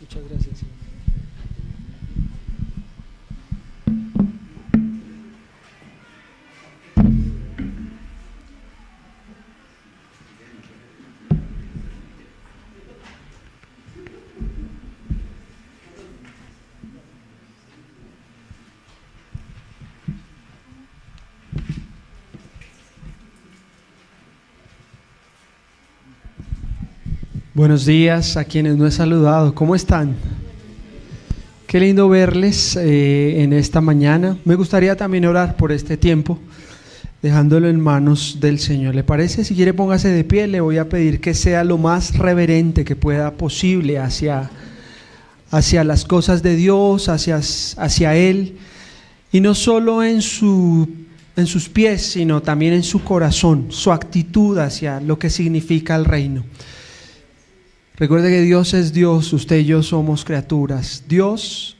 Muchas gracias. Buenos días a quienes no he saludado. ¿Cómo están? Qué lindo verles en esta mañana. Me gustaría también orar por este tiempo, dejándolo en manos del Señor. ¿Le parece? Si quiere, póngase de pie. Le voy a pedir que sea lo más reverente que pueda posible hacia las cosas de Dios, hacia Él, y no solo en sus pies, sino también en su corazón, su actitud hacia lo que significa el reino. Recuerde que Dios es Dios, usted y yo somos criaturas. Dios,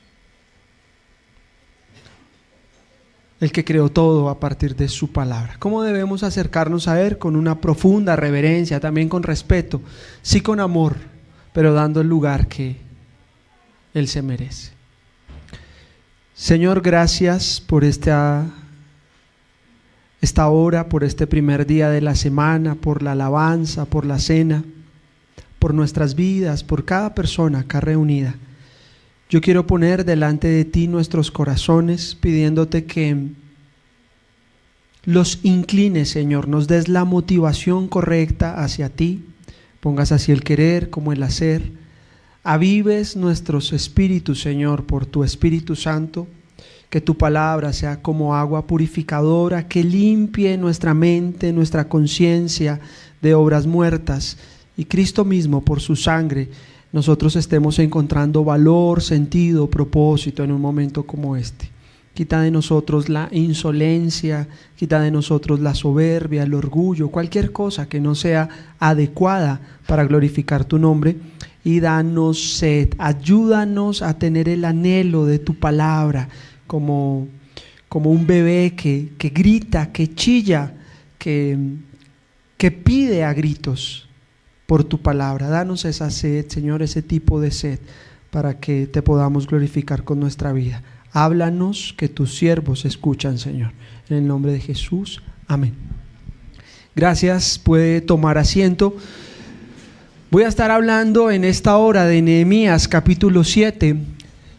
el que creó todo a partir de su palabra. ¿Cómo debemos acercarnos a Él? Con una profunda reverencia, también con respeto, sí con amor, pero dando el lugar que Él se merece. Señor, gracias por esta hora, por este primer día de la semana, por la alabanza, por la cena, por nuestras vidas, por cada persona acá reunida. Yo quiero poner delante de ti nuestros corazones, pidiéndote que los inclines, Señor, nos des la motivación correcta hacia ti, pongas así el querer como el hacer, avives nuestros espíritus, Señor, por tu Espíritu Santo, que tu palabra sea como agua purificadora, que limpie nuestra mente, nuestra conciencia de obras muertas, y Cristo mismo, por su sangre, nosotros estemos encontrando valor, sentido, propósito en un momento como este. Quita de nosotros la insolencia, quita de nosotros la soberbia, el orgullo, cualquier cosa que no sea adecuada para glorificar tu nombre, y danos sed, ayúdanos a tener el anhelo de tu palabra, como un bebé que grita, que chilla, que pide a gritos por tu palabra. Danos esa sed, Señor, ese tipo de sed, para que te podamos glorificar con nuestra vida. Háblanos, que tus siervos escuchan, Señor. En el nombre de Jesús, amén. Gracias, puede tomar asiento. Voy a estar hablando en esta hora de Nehemías capítulo 7,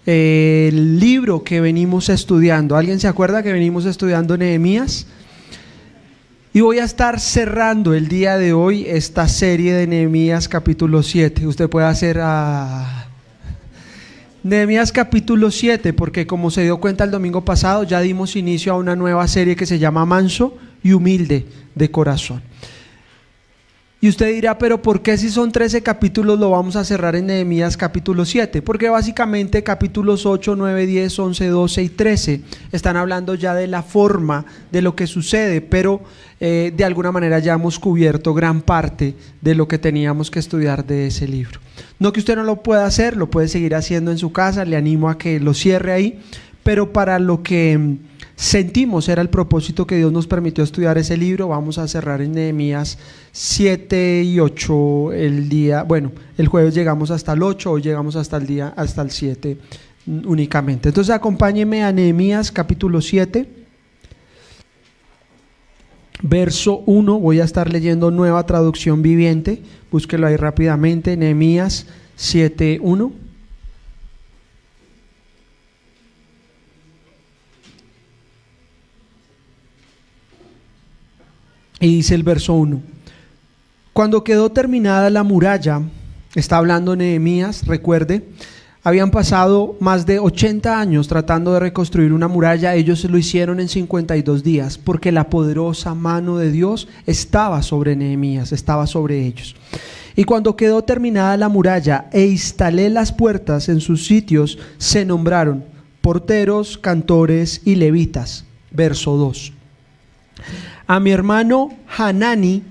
el libro que venimos estudiando. ¿Alguien se acuerda que venimos estudiando Nehemías? Y voy a estar cerrando el día de hoy esta serie de Nehemías capítulo 7. Usted puede hacer Nehemías capítulo 7, porque como se dio cuenta el domingo pasado, ya dimos inicio a una nueva serie que se llama Manso y Humilde de Corazón. Y usted dirá, pero ¿por qué si son 13 capítulos lo vamos a cerrar en Nehemías capítulo 7? Porque básicamente capítulos 8, 9, 10, 11, 12 y 13 están hablando ya de la forma de lo que sucede, pero de alguna manera ya hemos cubierto gran parte de lo que teníamos que estudiar de ese libro. No que usted no lo pueda hacer, lo puede seguir haciendo en su casa, le animo a que lo cierre ahí, pero para lo que sentimos era el propósito que Dios nos permitió estudiar ese libro, vamos a cerrar en Nehemías 7 y 8 el jueves llegamos hasta el 8, hoy llegamos hasta el 7 únicamente. Entonces acompáñeme a Nehemías capítulo 7, verso 1, voy a estar leyendo Nueva Traducción Viviente, búsquelo ahí rápidamente, Nehemías 7, 1. Y dice el verso 1: cuando quedó terminada la muralla, está hablando Nehemías, recuerde, habían pasado más de 80 años tratando de reconstruir una muralla, ellos lo hicieron en 52 días, porque la poderosa mano de Dios estaba sobre Nehemías, estaba sobre ellos. Y cuando quedó terminada la muralla e instalé las puertas en sus sitios, se nombraron porteros, cantores y levitas. Verso 2. A mi hermano Hanani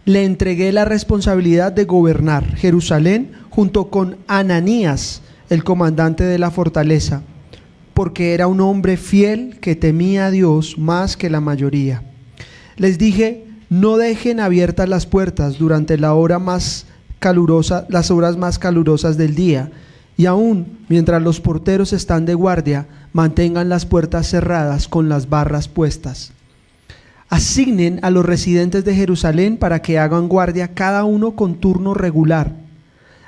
le entregué la responsabilidad de gobernar Jerusalén junto con Ananías, el comandante de la fortaleza, porque era un hombre fiel que temía a Dios más que la mayoría. Les dije: no dejen abiertas las puertas durante la hora más las horas más calurosas del día. Y aún mientras los porteros están de guardia, mantengan las puertas cerradas con las barras puestas. Asignen a los residentes de Jerusalén para que hagan guardia cada uno con turno regular.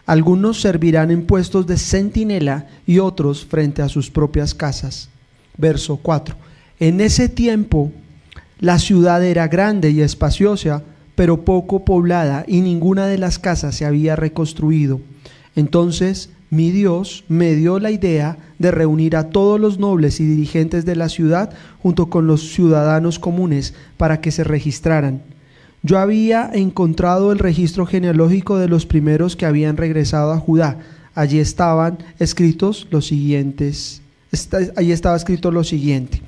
Algunos servirán en puestos de centinela y otros frente a sus propias casas. Verso 4. En ese tiempo la ciudad era grande y espaciosa, pero poco poblada, y ninguna de las casas se había reconstruido. Entonces mi Dios me dio la idea de reunir a todos los nobles y dirigentes de la ciudad junto con los ciudadanos comunes para que se registraran. Yo había encontrado el registro genealógico de los primeros que habían regresado a Judá. Allí estaban escritos los siguientes. Allí estaba escrito lo siguiente.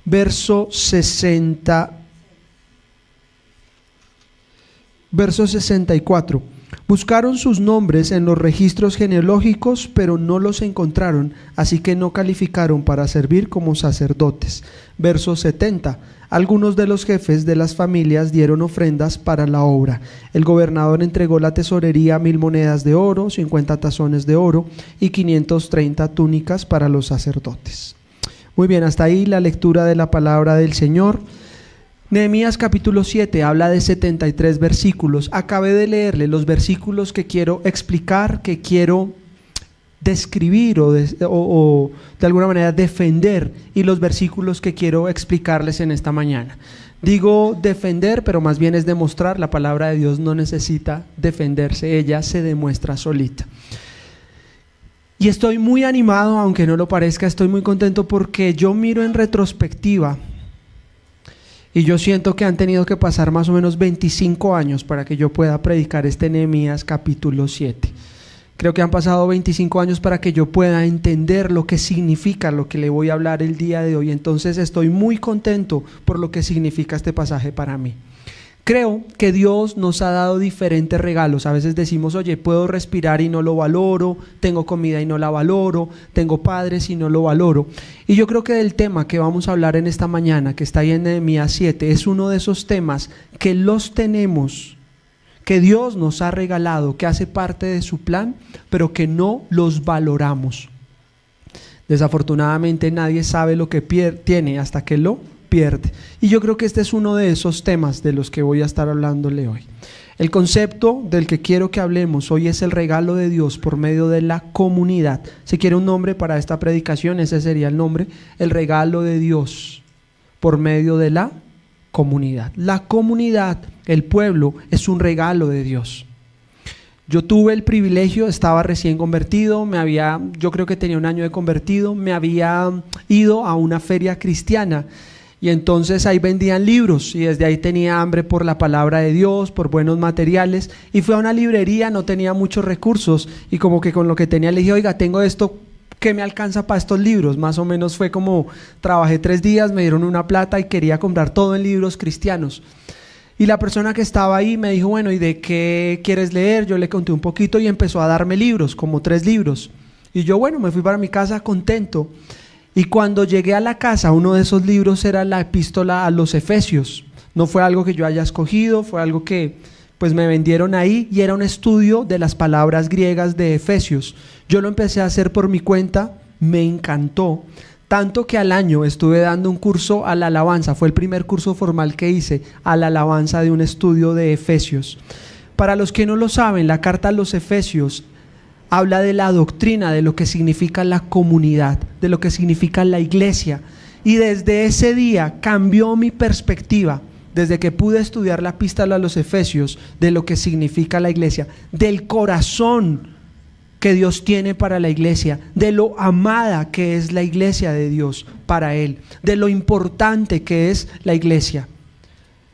Verso 64. Buscaron sus nombres en los registros genealógicos, pero no los encontraron, así que no calificaron para servir como sacerdotes. Verso 70. Algunos de los jefes de las familias dieron ofrendas para la obra. El gobernador entregó la tesorería 1000 monedas de oro, 50 tazones de oro y 530 túnicas para los sacerdotes. Muy bien, hasta ahí la lectura de la palabra del Señor. Nehemías capítulo 7 habla de 73 versículos. Acabé de leerle los versículos que quiero explicar, que quiero describir o de alguna manera defender, y los versículos que quiero explicarles en esta mañana. Digo defender, pero más bien es demostrar. La palabra de Dios no necesita defenderse, ella se demuestra solita. Y estoy muy animado, aunque no lo parezca, estoy muy contento porque yo miro en retrospectiva y yo siento que han tenido que pasar más o menos 25 años para que yo pueda predicar este Nehemías capítulo 7. Creo que han pasado 25 años para que yo pueda entender lo que significa lo que le voy a hablar el día de hoy. Entonces estoy muy contento por lo que significa este pasaje para mí. Creo que Dios nos ha dado diferentes regalos. A veces decimos, oye, puedo respirar y no lo valoro, tengo comida y no la valoro, tengo padres y no lo valoro. Y yo creo que del tema que vamos a hablar en esta mañana, que está ahí en Nehemías 7, es uno de esos temas que los tenemos, que Dios nos ha regalado, que hace parte de su plan, pero que no los valoramos. Desafortunadamente nadie sabe lo que tiene hasta que lo pierde. Y yo creo que este es uno de esos temas de los que voy a estar hablándole hoy. El concepto del que quiero que hablemos hoy es el regalo de Dios por medio de la comunidad. Si quiere un nombre para esta predicación, ese sería el nombre: el regalo de Dios por medio de la comunidad. La comunidad, el pueblo, es un regalo de Dios. Yo tuve el privilegio, estaba recién convertido, yo creo que tenía un año de convertido, me había ido a una feria cristiana. Y entonces ahí vendían libros y desde ahí tenía hambre por la palabra de Dios, por buenos materiales, y fui a una librería, no tenía muchos recursos y como que con lo que tenía le dije, oiga, tengo esto, ¿qué me alcanza para estos libros? Más o menos fue como, trabajé 3 días, me dieron una plata y quería comprar todo en libros cristianos. Y la persona que estaba ahí me dijo, bueno, ¿y de qué quieres leer? Yo le conté un poquito y empezó a darme libros, como 3 libros. Y yo, bueno, me fui para mi casa contento. Y cuando llegué a la casa, uno de esos libros era la epístola a los Efesios. No fue algo que yo haya escogido, fue algo que pues me vendieron ahí, y era un estudio de las palabras griegas de Efesios. Yo lo empecé a hacer por mi cuenta, me encantó, tanto que al año estuve dando un curso a la alabanza. Fue el primer curso formal que hice a la alabanza de un estudio de Efesios. Para los que no lo saben, la carta a los Efesios habla de la doctrina, de lo que significa la comunidad, de lo que significa la iglesia. Y desde ese día cambió mi perspectiva, desde que pude estudiar la epístola a los Efesios, de lo que significa la iglesia, del corazón que Dios tiene para la iglesia, de lo amada que es la iglesia de Dios para Él, de lo importante que es la iglesia.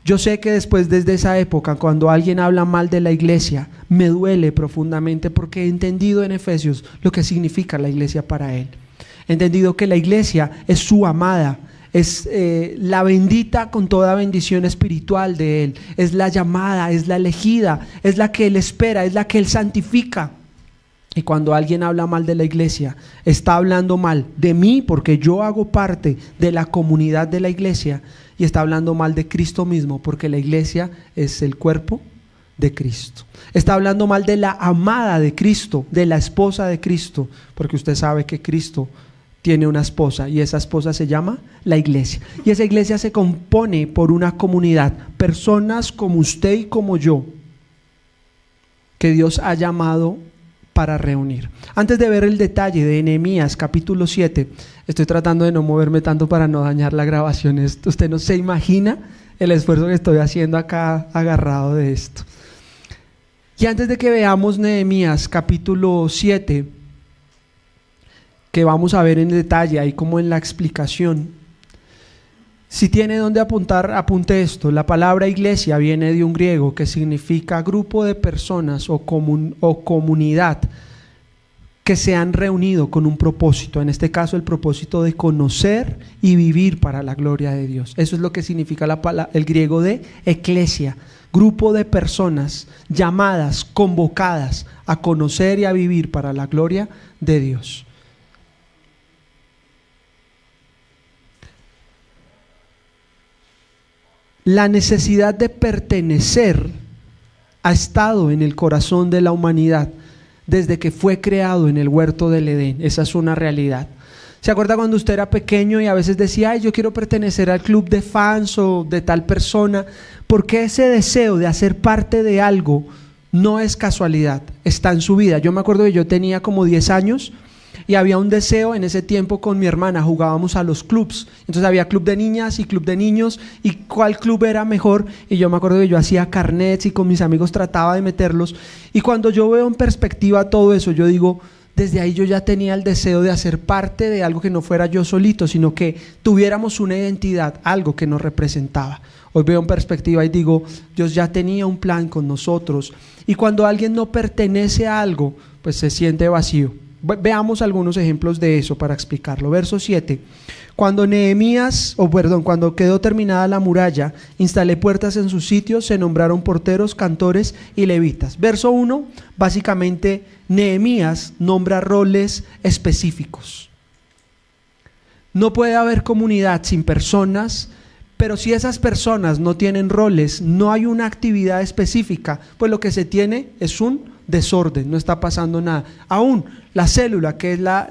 Yo sé que después, desde esa época, cuando alguien habla mal de la iglesia, me duele profundamente porque he entendido en Efesios lo que significa la iglesia para Él. He entendido que la iglesia es su amada, es la bendita con toda bendición espiritual de Él, es la llamada, es la elegida, es la que Él espera, es la que Él santifica. Y cuando alguien habla mal de la iglesia, está hablando mal de mí porque yo hago parte de la comunidad de la iglesia, y está hablando mal de Cristo mismo porque la iglesia es el cuerpo de Cristo. Está hablando mal de la amada de Cristo, de la esposa de Cristo, porque usted sabe que Cristo tiene una esposa y esa esposa se llama la iglesia. Y esa iglesia se compone por una comunidad, personas como usted y como yo, que Dios ha llamado para reunir. Antes de ver el detalle de Nehemías capítulo 7, estoy tratando de no moverme tanto para no dañar la grabación. Usted no se imagina el esfuerzo que estoy haciendo acá agarrado de esto. Y antes de que veamos Nehemías capítulo 7, que vamos a ver en detalle, ahí como en la explicación, si tiene donde apuntar, apunte esto. La palabra iglesia viene de un griego que significa grupo de personas o comunidad que se han reunido con un propósito, en este caso el propósito de conocer y vivir para la gloria de Dios. Eso es lo que significa el griego de eclesia, grupo de personas llamadas, convocadas a conocer y a vivir para la gloria de Dios. La necesidad de pertenecer ha estado en el corazón de la humanidad desde que fue creado en el huerto del Edén. Esa es una realidad. ¿Se acuerda cuando usted era pequeño y a veces decía, ay, yo quiero pertenecer al club de fans o de tal persona? Porque ese deseo de hacer parte de algo no es casualidad, está en su vida. Yo me acuerdo que yo tenía como 10 años y había un deseo en ese tiempo con mi hermana, jugábamos a los clubs, entonces había club de niñas y club de niños, y cuál club era mejor, y yo me acuerdo que yo hacía carnets y con mis amigos trataba de meterlos, y cuando yo veo en perspectiva todo eso, yo digo, desde ahí yo ya tenía el deseo de hacer parte de algo que no fuera yo solito, sino que tuviéramos una identidad, algo que nos representaba. Hoy veo en perspectiva y digo, Dios ya tenía un plan con nosotros, y cuando alguien no pertenece a algo, pues se siente vacío. Veamos algunos ejemplos de eso para explicarlo. Verso 7. Cuando cuando quedó terminada la muralla, instalé puertas en sus sitios, se nombraron porteros, cantores y levitas. Verso 1, básicamente Nehemías nombra roles específicos. No puede haber comunidad sin personas, pero si esas personas no tienen roles, no hay una actividad específica, pues lo que se tiene es un desorden, no está pasando nada. Aún la célula, que es la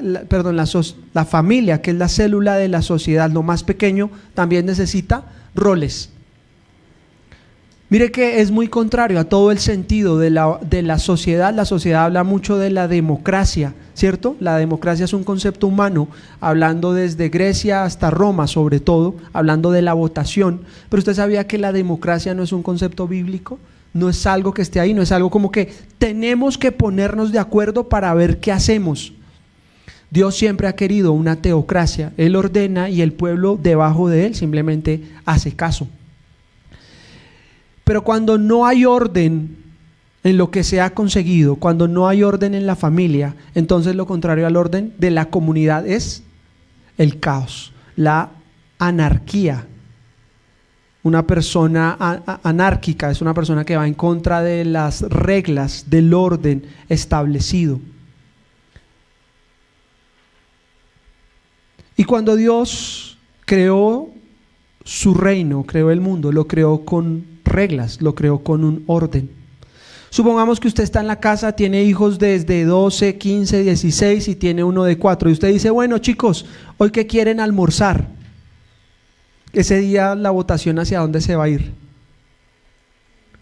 familia, que es la célula de la sociedad, lo más pequeño, también necesita roles. Mire que es muy contrario a todo el sentido de la sociedad. La sociedad habla mucho de la democracia, ¿cierto? La democracia es un concepto humano, hablando desde Grecia hasta Roma, sobre todo, hablando de la votación. Pero usted sabía que la democracia no es un concepto bíblico. No es algo que esté ahí, no es algo como que tenemos que ponernos de acuerdo para ver qué hacemos. Dios siempre ha querido una teocracia. Él ordena y el pueblo debajo de él simplemente hace caso. Pero cuando no hay orden en lo que se ha conseguido, cuando no hay orden en la familia, entonces lo contrario al orden de la comunidad es el caos, la anarquía. Una persona anárquica es una persona que va en contra de las reglas, del orden establecido. Y cuando Dios creó su reino, creó el mundo, lo creó con reglas, lo creó con un orden. Supongamos que usted está en la casa, tiene hijos desde 12, 15, 16 y tiene uno de 4. Y usted dice, bueno chicos, ¿hoy qué quieren almorzar? Ese día la votación hacia dónde se va a ir.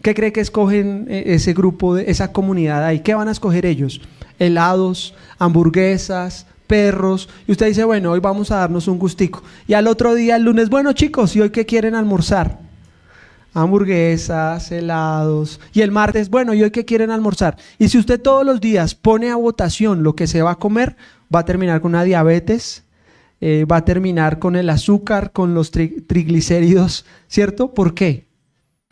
¿Qué cree que escogen ese grupo, esa comunidad ahí? ¿Qué van a escoger ellos? Helados, hamburguesas, perros. Y usted dice, bueno, hoy vamos a darnos un gustico. Y al otro día, el lunes, bueno chicos, ¿y hoy qué quieren almorzar? Hamburguesas, helados. Y el martes, bueno, ¿y hoy qué quieren almorzar? Y si usted todos los días pone a votación lo que se va a comer, va a terminar con una diabetes, va a terminar con el azúcar, con los triglicéridos, ¿cierto? ¿Por qué?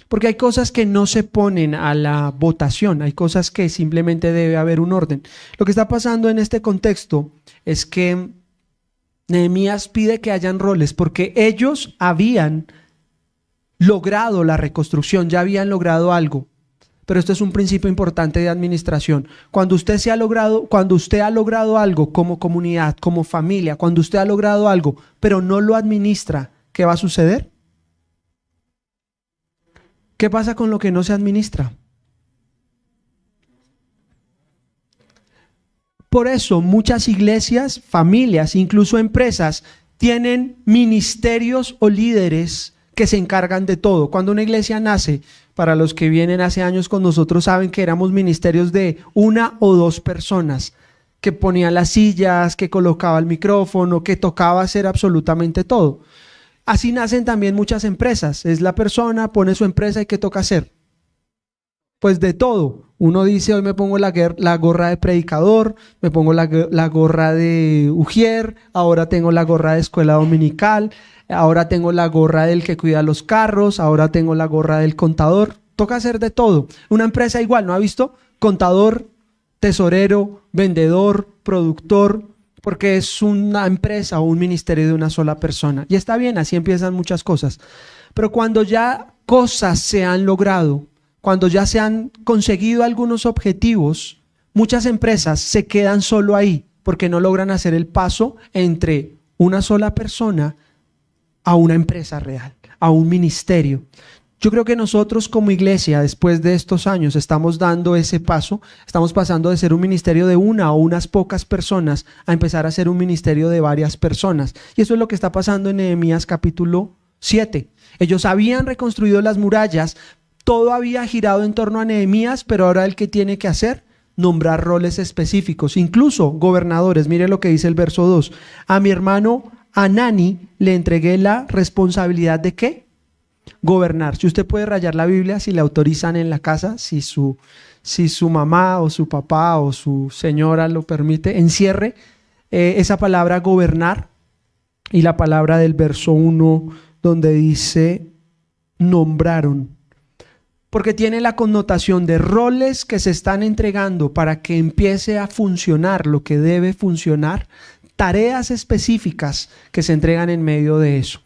Porque hay cosas que no se ponen a la votación, hay cosas que simplemente debe haber un orden. Lo que está pasando en este contexto es que Nehemías pide que hayan roles, porque ellos habían logrado la reconstrucción, ya habían logrado algo. Pero esto es un principio importante de administración. Cuando usted ha logrado algo como comunidad, como familia, cuando usted ha logrado algo, pero no lo administra, ¿qué va a suceder? ¿Qué pasa con lo que no se administra? Por eso muchas iglesias, familias, incluso empresas, tienen ministerios o líderes que se encargan de todo. Cuando una iglesia nace, para los que vienen hace años con nosotros saben que éramos ministerios de 1 o 2 personas, que ponía las sillas, que colocaba el micrófono, que tocaba hacer absolutamente todo. Así nacen también muchas empresas. Es la persona, pone su empresa y ¿qué toca hacer? Pues de todo. Uno dice, hoy me pongo la gorra de predicador, me pongo la gorra de ujier, ahora tengo la gorra de escuela dominical, ahora tengo la gorra del que cuida los carros, ahora tengo la gorra del contador. Toca hacer de todo. Una empresa igual, ¿no ha visto? Contador, tesorero, vendedor, productor, porque es una empresa o un ministerio de una sola persona. Y está bien, así empiezan muchas cosas. Pero cuando ya cosas se han logrado, cuando ya se han conseguido algunos objetivos, muchas empresas se quedan solo ahí porque no logran hacer el paso entre una sola persona a una empresa real, a un ministerio. Yo creo que nosotros como iglesia, después de estos años, estamos dando ese paso, estamos pasando de ser un ministerio de una o unas pocas personas a empezar a ser un ministerio de varias personas. Y eso es lo que está pasando en Nehemías capítulo 7. Ellos habían reconstruido las murallas, todo había girado en torno a Nehemías, pero ahora el que tiene que hacer, nombrar roles específicos, incluso gobernadores. Mire lo que dice el verso 2. A mi hermano Hanani le entregué la responsabilidad de ¿qué? Gobernar. Si usted puede rayar la Biblia, si le autorizan en la casa, si su mamá o su papá o su señora lo permite, encierre esa palabra gobernar y la palabra del verso 1 donde dice nombraron. Porque tiene la connotación de roles que se están entregando para que empiece a funcionar lo que debe funcionar, tareas específicas que se entregan en medio de eso.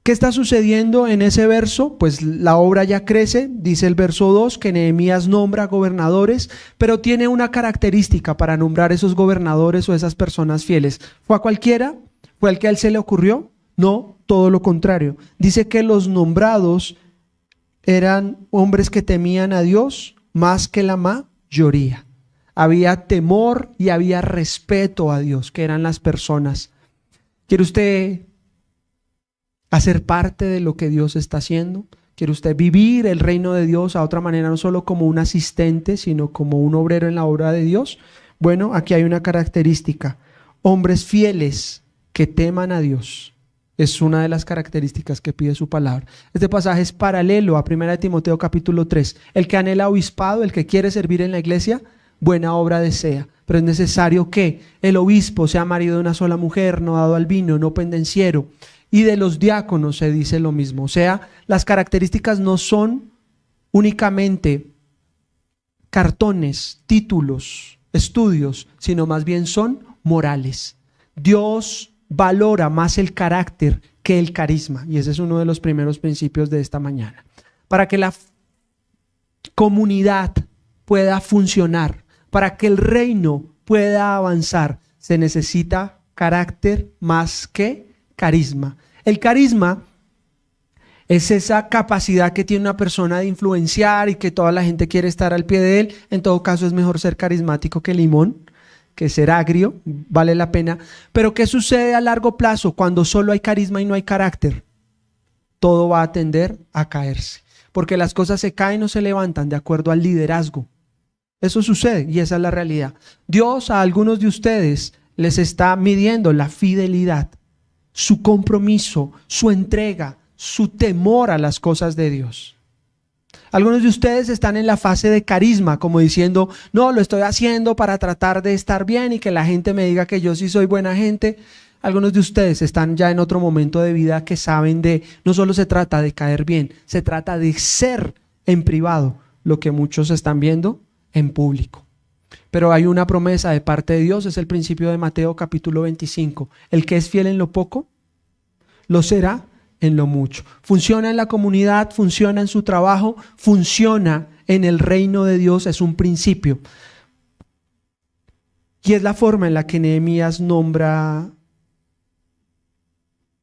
¿Qué está sucediendo en ese verso? Pues la obra ya crece, dice el verso 2, que Nehemías nombra gobernadores, pero tiene una característica para nombrar esos gobernadores o esas personas fieles. ¿Fue a cualquiera? ¿Fue al que a él se le ocurrió? No, todo lo contrario. Dice que los nombrados eran hombres que temían a Dios más que la mayoría. Había temor y había respeto a Dios, que eran las personas. ¿Quiere usted hacer parte de lo que Dios está haciendo? ¿Quiere usted vivir el reino de Dios a otra manera, no solo como un asistente, sino como un obrero en la obra de Dios? Bueno, aquí hay una característica. Hombres fieles que teman a Dios. Es una de las características que pide su palabra. Este pasaje es paralelo a 1 Timoteo capítulo 3. El que anhela obispado, el que quiere servir en la iglesia, buena obra desea. Pero es necesario que el obispo sea marido de una sola mujer, no dado al vino, no pendenciero. Y de los diáconos se dice lo mismo. O sea, las características no son únicamente cartones, títulos, estudios, sino más bien son morales. Dios valora más el carácter que el carisma. Y ese es uno de los primeros principios de esta mañana. Para que la comunidad pueda funcionar, para que el reino pueda avanzar, se necesita carácter más que carisma. El carisma es esa capacidad que tiene una persona de influenciar y que toda la gente quiere estar al pie de él. En todo caso es mejor ser carismático que limón, que ser agrio, vale la pena. Pero ¿qué sucede a largo plazo cuando solo hay carisma y no hay carácter? Todo va a tender a caerse, porque las cosas se caen o se levantan de acuerdo al liderazgo. Eso sucede y esa es la realidad. Dios a algunos de ustedes les está midiendo la fidelidad, su compromiso, su entrega, su temor a las cosas de Dios. Algunos de ustedes están en la fase de carisma, como diciendo, no, lo estoy haciendo para tratar de estar bien y que la gente me diga que yo sí soy buena gente. Algunos de ustedes están ya en otro momento de vida que saben de, no solo se trata de caer bien, se trata de ser en privado lo que muchos están viendo en público. Pero hay una promesa de parte de Dios, es el principio de Mateo capítulo 25. El que es fiel en lo poco, lo será en lo mucho. Funciona en la comunidad, funciona en su trabajo, funciona en el reino de Dios, es un principio. Y es la forma en la que Nehemías nombra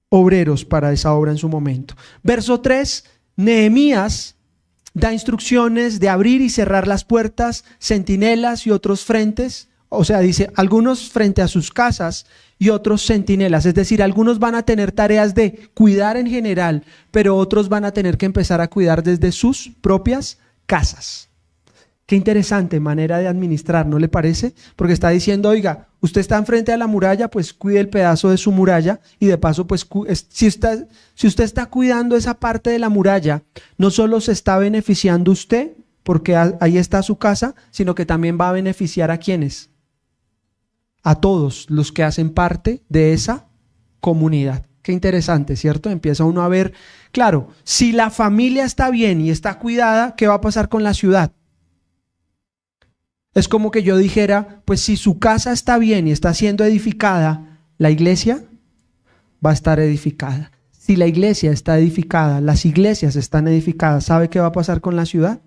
obreros para esa obra en su momento. Verso 3, Nehemías da instrucciones de abrir y cerrar las puertas, centinelas y otros frentes. O sea, dice, algunos frente a sus casas y otros centinelas. Es decir, algunos van a tener tareas de cuidar en general, pero otros van a tener que empezar a cuidar desde sus propias casas. Qué interesante manera de administrar, ¿no le parece? Porque está diciendo, oiga, usted está enfrente a la muralla, pues cuide el pedazo de su muralla y de paso, pues si usted está cuidando esa parte de la muralla, no solo se está beneficiando usted, porque ahí está su casa, sino que también va a beneficiar a ¿quiénes? A todos los que hacen parte de esa comunidad. Qué interesante, ¿cierto? Empieza uno a ver, claro, si la familia está bien y está cuidada, ¿qué va a pasar con la ciudad? Es como que yo dijera, pues si su casa está bien y está siendo edificada, la iglesia va a estar edificada. Si la iglesia está edificada, las iglesias están edificadas, ¿sabe qué va a pasar con la ciudad?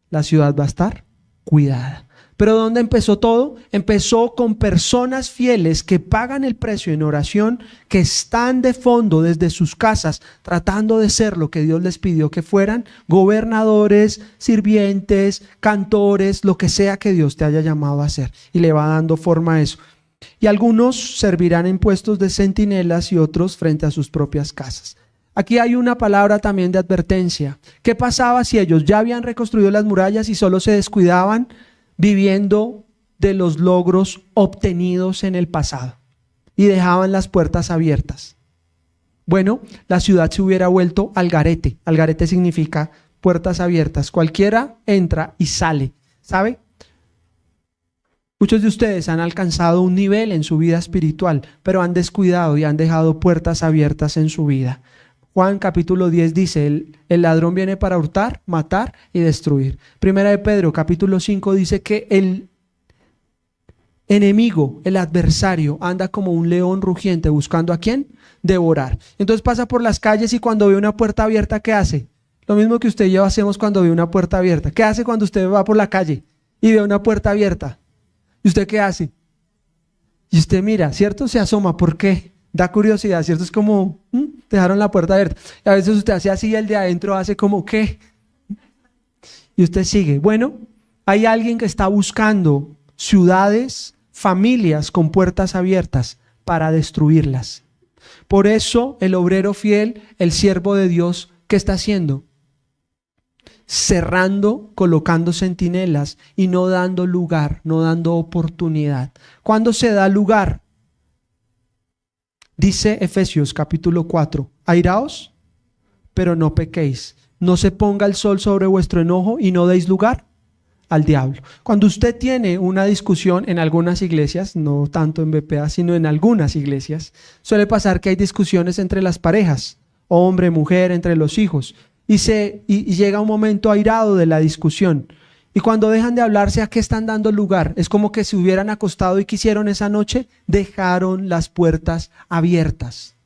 La ciudad va a estar cuidada. Pero ¿dónde empezó todo? Empezó con personas fieles que pagan el precio en oración, que están de fondo desde sus casas tratando de ser lo que Dios les pidió que fueran, gobernadores, sirvientes, cantores, lo que sea que Dios te haya llamado a hacer, y le va dando forma a eso. Y algunos servirán en puestos de centinelas y otros frente a sus propias casas. Aquí hay una palabra también de advertencia. ¿Qué pasaba si ellos ya habían reconstruido las murallas y solo se descuidaban viviendo de los logros obtenidos en el pasado y dejaban las puertas abiertas? Bueno, la ciudad se hubiera vuelto al garete. Al garete significa puertas abiertas. Cualquiera entra y sale, ¿sabe? Muchos de ustedes han alcanzado un nivel en su vida espiritual, pero han descuidado y han dejado puertas abiertas en su vida. Juan capítulo 10 dice, el ladrón viene para hurtar, matar y destruir. Primera de Pedro capítulo 5 dice que el enemigo, el adversario, anda como un león rugiente buscando a quién devorar. Entonces pasa por las calles y cuando ve una puerta abierta, ¿qué hace? Lo mismo que usted y yo hacemos cuando ve una puerta abierta. ¿Qué hace cuando usted va por la calle y ve una puerta abierta? ¿Y usted qué hace? Y usted mira, ¿cierto? Se asoma. ¿Por qué? Da curiosidad, ¿cierto? Es como, dejaron la puerta abierta. Y a veces usted hace así y el de adentro hace como, ¿qué? Y usted sigue. Bueno, hay alguien que está buscando ciudades, familias con puertas abiertas para destruirlas. Por eso el obrero fiel, el siervo de Dios, ¿qué está haciendo? Cerrando, colocando centinelas y no dando lugar, no dando oportunidad. ¿Cuándo se da lugar? Dice Efesios capítulo 4, airaos, pero no pequéis. No se ponga el sol sobre vuestro enojo y no deis lugar al diablo. Cuando usted tiene una discusión en algunas iglesias, no tanto en BPA, sino en algunas iglesias, suele pasar que hay discusiones entre las parejas, hombre, mujer, entre los hijos, y llega un momento airado de la discusión. Y cuando dejan de hablarse, ¿a qué están dando lugar? Es como que se hubieran acostado y quisieron esa noche, dejaron las puertas abiertas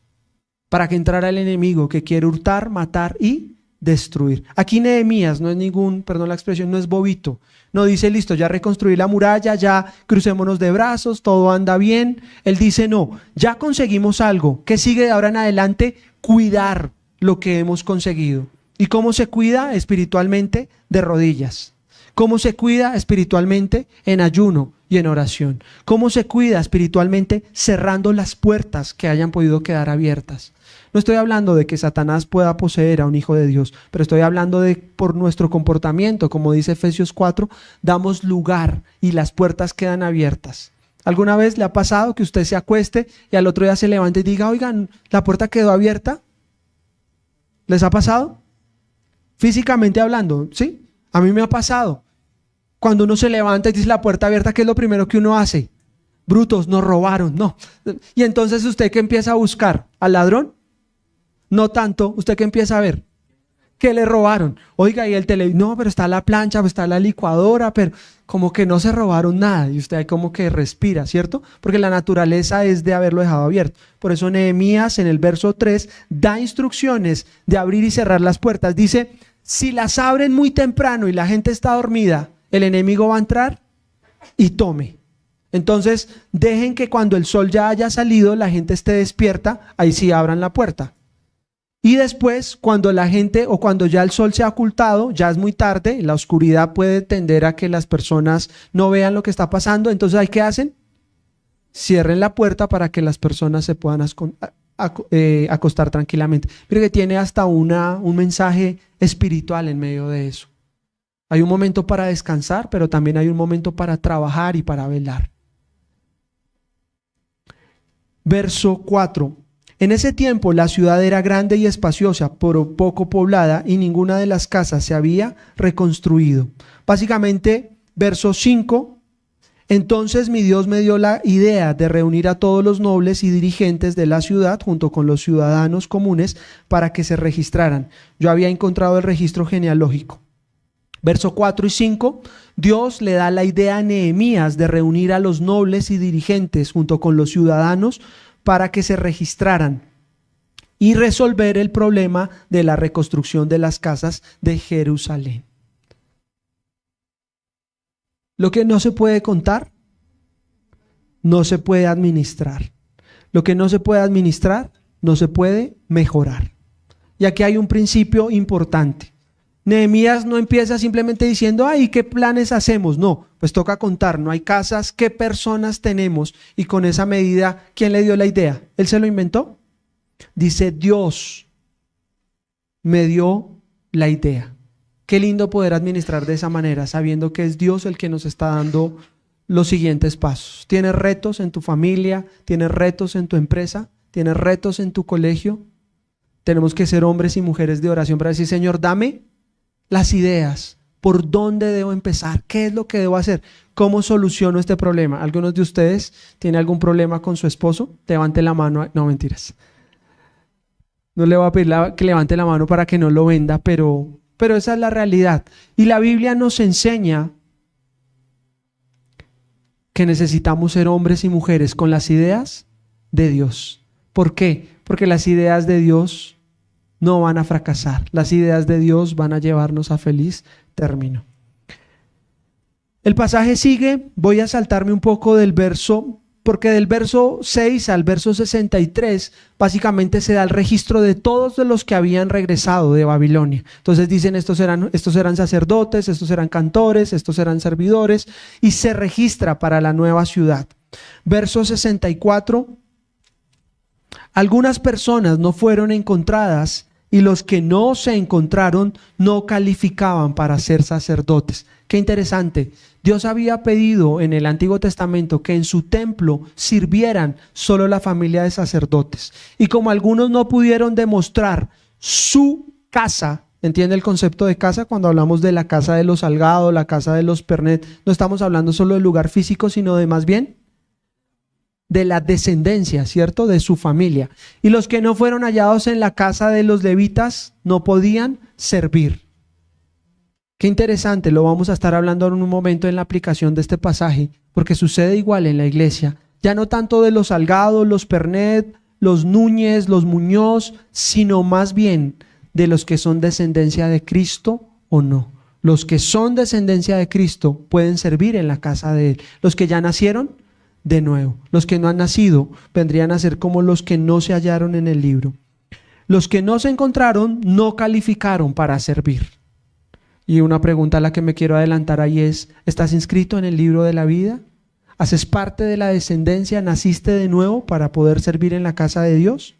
para que entrara el enemigo que quiere hurtar, matar y destruir. Aquí Nehemías no es ningún, perdón la expresión, no es bobito. No dice, listo, ya reconstruí la muralla, ya crucémonos de brazos, todo anda bien. Él dice, no, ya conseguimos algo. ¿Qué sigue de ahora en adelante? Cuidar lo que hemos conseguido. ¿Y cómo se cuida? Espiritualmente, de rodillas. ¿Cómo se cuida espiritualmente? En ayuno y en oración. ¿Cómo se cuida espiritualmente? Cerrando las puertas que hayan podido quedar abiertas. No estoy hablando de que Satanás pueda poseer a un hijo de Dios, pero estoy hablando de por nuestro comportamiento, como dice Efesios 4, damos lugar y las puertas quedan abiertas. ¿Alguna vez le ha pasado que usted se acueste y al otro día se levante y diga, oigan, la puerta quedó abierta? ¿Les ha pasado? Físicamente hablando, ¿sí? A mí me ha pasado. Cuando uno se levanta y dice la puerta abierta, ¿qué es lo primero que uno hace? Brutos, nos robaron, no. Y entonces usted ¿qué empieza a buscar? ¿Al ladrón? No tanto. ¿Usted qué empieza a ver? ¿Qué le robaron? Oiga, y el televisor, no, pero está la plancha, está la licuadora, pero como que no se robaron nada. Y usted ahí como que respira, ¿cierto? Porque la naturaleza es de haberlo dejado abierto. Por eso Nehemías en el verso 3 da instrucciones de abrir y cerrar las puertas. Dice, si las abren muy temprano y la gente está dormida, el enemigo va a entrar y tome. Entonces, dejen que cuando el sol ya haya salido, la gente esté despierta, ahí sí abran la puerta. Y después, cuando la gente o cuando ya el sol se ha ocultado, ya es muy tarde, la oscuridad puede tender a que las personas no vean lo que está pasando, entonces ¿ahí qué hacen? Cierren la puerta para que las personas se puedan acostar tranquilamente. Pero que tiene hasta un mensaje espiritual en medio de eso. Hay un momento para descansar, pero también hay un momento para trabajar y para velar. Verso 4. En ese tiempo la ciudad era grande y espaciosa, pero poco poblada, y ninguna de las casas se había reconstruido. Básicamente, verso 5. Entonces mi Dios me dio la idea de reunir a todos los nobles y dirigentes de la ciudad junto con los ciudadanos comunes para que se registraran. Yo había encontrado el registro genealógico. Verso 4 y 5, Dios le da la idea a Nehemías de reunir a los nobles y dirigentes junto con los ciudadanos para que se registraran y resolver el problema de la reconstrucción de las casas de Jerusalén. Lo que no se puede contar, no se puede administrar. Lo que no se puede administrar, no se puede mejorar. Y aquí hay un principio importante. Nehemías no empieza simplemente diciendo, ay, ¿qué planes hacemos? No, pues toca contar, no hay casas, ¿qué personas tenemos? Y con esa medida, ¿quién le dio la idea? ¿Él se lo inventó? Dice, Dios me dio la idea. Qué lindo poder administrar de esa manera, sabiendo que es Dios el que nos está dando los siguientes pasos. ¿Tienes retos en tu familia? ¿Tienes retos en tu empresa? ¿Tienes retos en tu colegio? Tenemos que ser hombres y mujeres de oración para decir, Señor, dame las ideas. ¿Por dónde debo empezar? ¿Qué es lo que debo hacer? ¿Cómo soluciono este problema? ¿Algunos de ustedes tienen algún problema con su esposo? Levante la mano. No, mentiras. No le voy a pedir que levante la mano para que no lo venda, pero esa es la realidad. Y la Biblia nos enseña que necesitamos ser hombres y mujeres con las ideas de Dios. ¿Por qué? Porque las ideas de Dios no van a fracasar. Las ideas de Dios van a llevarnos a feliz término. El pasaje sigue, voy a saltarme un poco del verso, porque del verso 6 al verso 63 básicamente se da el registro de todos los que habían regresado de Babilonia. Entonces dicen estos eran sacerdotes, estos eran cantores, estos eran servidores, y se registra para la nueva ciudad. Verso 64, algunas personas no fueron encontradas y los que no se encontraron no calificaban para ser sacerdotes. Qué interesante. Dios había pedido en el Antiguo Testamento que en su templo sirvieran solo la familia de sacerdotes. Y como algunos no pudieron demostrar su casa, ¿entiende el concepto de casa? Cuando hablamos de la casa de los Salgado, la casa de los Pernet, no estamos hablando solo del lugar físico, sino de más bien de la descendencia, ¿cierto? De su familia. Y los que no fueron hallados en la casa de los levitas no podían servir. Qué interesante, lo vamos a estar hablando en un momento en la aplicación de este pasaje, porque sucede igual en la iglesia. Ya no tanto de los Salgado, los Pernet, los Núñez, los Muñoz, sino más bien de los que son descendencia de Cristo o no. Los que son descendencia de Cristo pueden servir en la casa de Él. Los que ya nacieron, de nuevo. Los que no han nacido vendrían a ser como los que no se hallaron en el libro. Los que no se encontraron no calificaron para servir. Y una pregunta a la que me quiero adelantar ahí es, ¿estás inscrito en el libro de la vida? ¿Haces parte de la descendencia? ¿Naciste de nuevo para poder servir en la casa de Dios?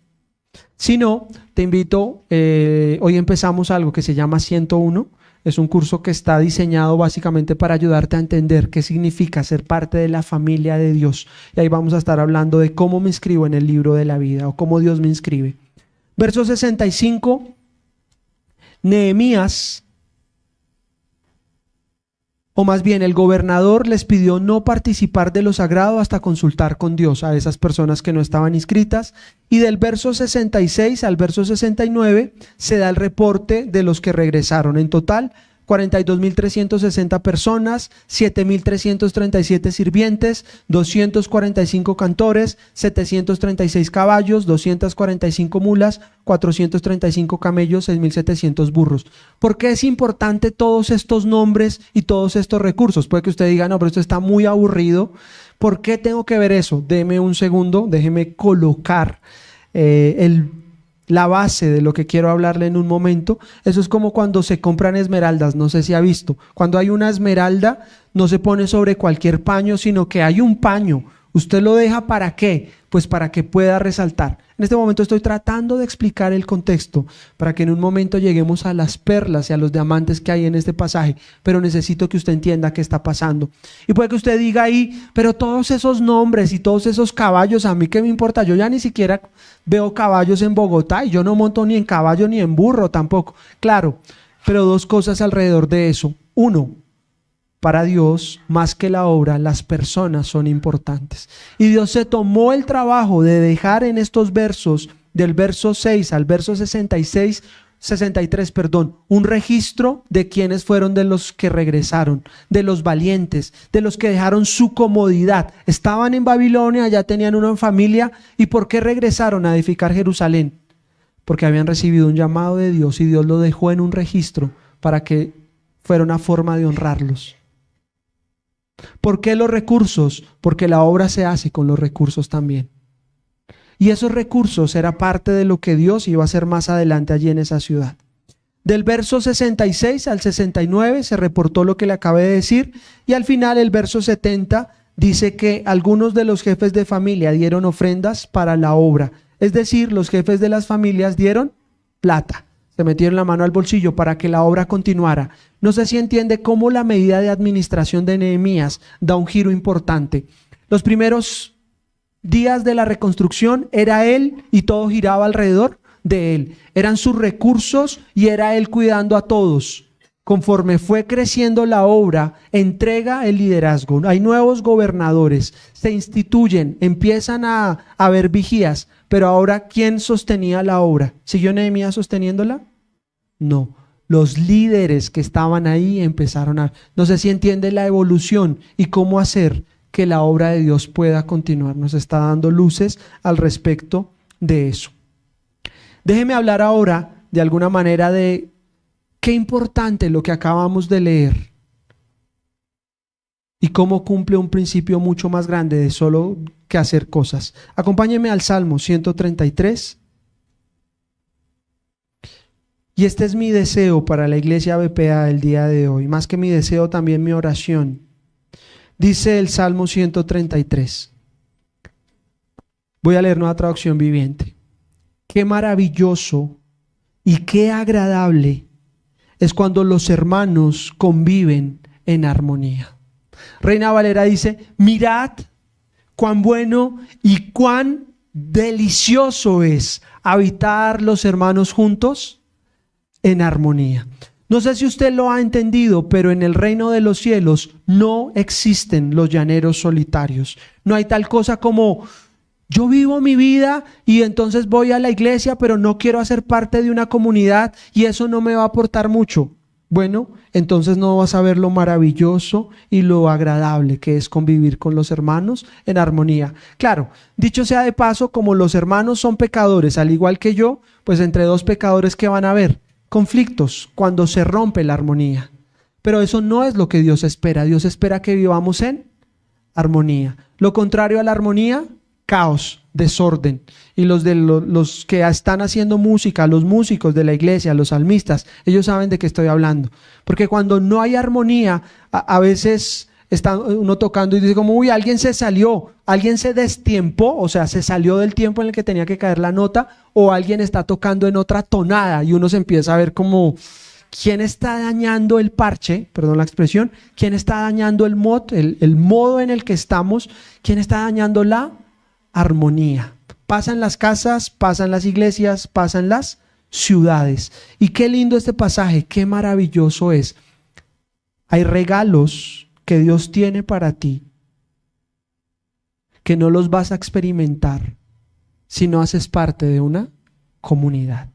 Si no, te invito, hoy empezamos algo que se llama 101. Es un curso que está diseñado básicamente para ayudarte a entender qué significa ser parte de la familia de Dios. Y ahí vamos a estar hablando de cómo me inscribo en el libro de la vida o cómo Dios me inscribe. Verso 65, Nehemías, o más bien el gobernador les pidió no participar de lo sagrado hasta consultar con Dios a esas personas que no estaban inscritas. Y del verso 66 al verso 69 se da el reporte de los que regresaron. En total, 42.360 personas, 7.337 sirvientes, 245 cantores, 736 caballos, 245 mulas, 435 camellos, 6.700 burros. ¿Por qué es importante todos estos nombres y todos estos recursos? Puede que usted diga, no, pero esto está muy aburrido. ¿Por qué tengo que ver eso? Deme un segundo, déjeme colocar el la base de lo que quiero hablarle en un momento. Eso es como cuando se compran esmeraldas, no sé si ha visto. Cuando hay una esmeralda, no se pone sobre cualquier paño, sino que hay un paño. ¿Usted lo deja para qué? Pues para que pueda resaltar. En este momento estoy tratando de explicar el contexto para que en un momento lleguemos a las perlas y a los diamantes que hay en este pasaje, pero necesito que usted entienda qué está pasando. Y puede que usted diga ahí, pero todos esos nombres y todos esos caballos, ¿a mí qué me importa? Yo ya ni siquiera veo caballos en Bogotá y yo no monto ni en caballo ni en burro tampoco. Claro, pero dos cosas alrededor de eso. Uno, para Dios, más que la obra, las personas son importantes. Y Dios se tomó el trabajo de dejar en estos versos, del verso 6 al verso 63, un registro de quienes fueron de los que regresaron, de los valientes, de los que dejaron su comodidad. Estaban en Babilonia, ya tenían una familia. ¿Y por qué regresaron a edificar Jerusalén? Porque habían recibido un llamado de Dios y Dios lo dejó en un registro para que fuera una forma de honrarlos. ¿Por qué los recursos? Porque la obra se hace con los recursos también. Y esos recursos era parte de lo que Dios iba a hacer más adelante allí en esa ciudad. Del verso 66 al 69 se reportó lo que le acabé de decir, y al final el verso 70 dice que algunos de los jefes de familia dieron ofrendas para la obra. Es decir, los jefes de las familias dieron plata. Se metieron la mano al bolsillo para que la obra continuara. No sé si entiende cómo la medida de administración de Nehemías da un giro importante. Los primeros días de la reconstrucción era él y todo giraba alrededor de él. Eran sus recursos y era él cuidando a todos. Conforme fue creciendo la obra, entrega el liderazgo. Hay nuevos gobernadores, se instituyen, empiezan a haber vigías. Pero ahora, ¿quién sostenía la obra? ¿Siguió Nehemías sosteniéndola? No. Los líderes que estaban ahí empezaron a... No sé si entiende la evolución y cómo hacer que la obra de Dios pueda continuar. Nos está dando luces al respecto de eso. Déjeme hablar ahora de alguna manera de qué importante lo que acabamos de leer y cómo cumple un principio mucho más grande de solo que hacer cosas. Acompáñeme al Salmo 133. Y este es mi deseo para la iglesia BPA el día de hoy, más que mi deseo también mi oración. Dice el Salmo 133. Voy a leer Nueva Traducción Viviente. Qué maravilloso y qué agradable es cuando los hermanos conviven en armonía. Reina Valera dice, mirad cuán bueno y cuán delicioso es habitar los hermanos juntos en armonía. No sé si usted lo ha entendido, pero en el reino de los cielos no existen los llaneros solitarios. No hay tal cosa como yo vivo mi vida y entonces voy a la iglesia, pero no quiero hacer parte de una comunidad y eso no me va a aportar mucho. Bueno, entonces no vas a ver lo maravilloso y lo agradable que es convivir con los hermanos en armonía. Claro, dicho sea de paso, como los hermanos son pecadores, al igual que yo, pues entre dos pecadores que van a haber conflictos cuando se rompe la armonía. Pero eso no es lo que Dios espera. Dios espera que vivamos en armonía. Lo contrario a la armonía, caos, desorden. Y los que están haciendo música, los músicos de la iglesia, los salmistas, ellos saben de qué estoy hablando. Porque cuando no hay armonía, a veces está uno tocando y dice como, uy, alguien se salió, alguien se destiempó, o sea, se salió del tiempo en el que tenía que caer la nota, o alguien está tocando en otra tonada y uno se empieza a ver como, ¿quién está dañando el parche? Perdón la expresión. ¿Quién está dañando el modo en el que estamos? ¿Quién está dañando la armonía? Pasa en las casas, pasa en las iglesias, pasa en las ciudades. Y qué lindo este pasaje, qué maravilloso es. Hay regalos que Dios tiene para ti que no los vas a experimentar si no haces parte de una comunidad.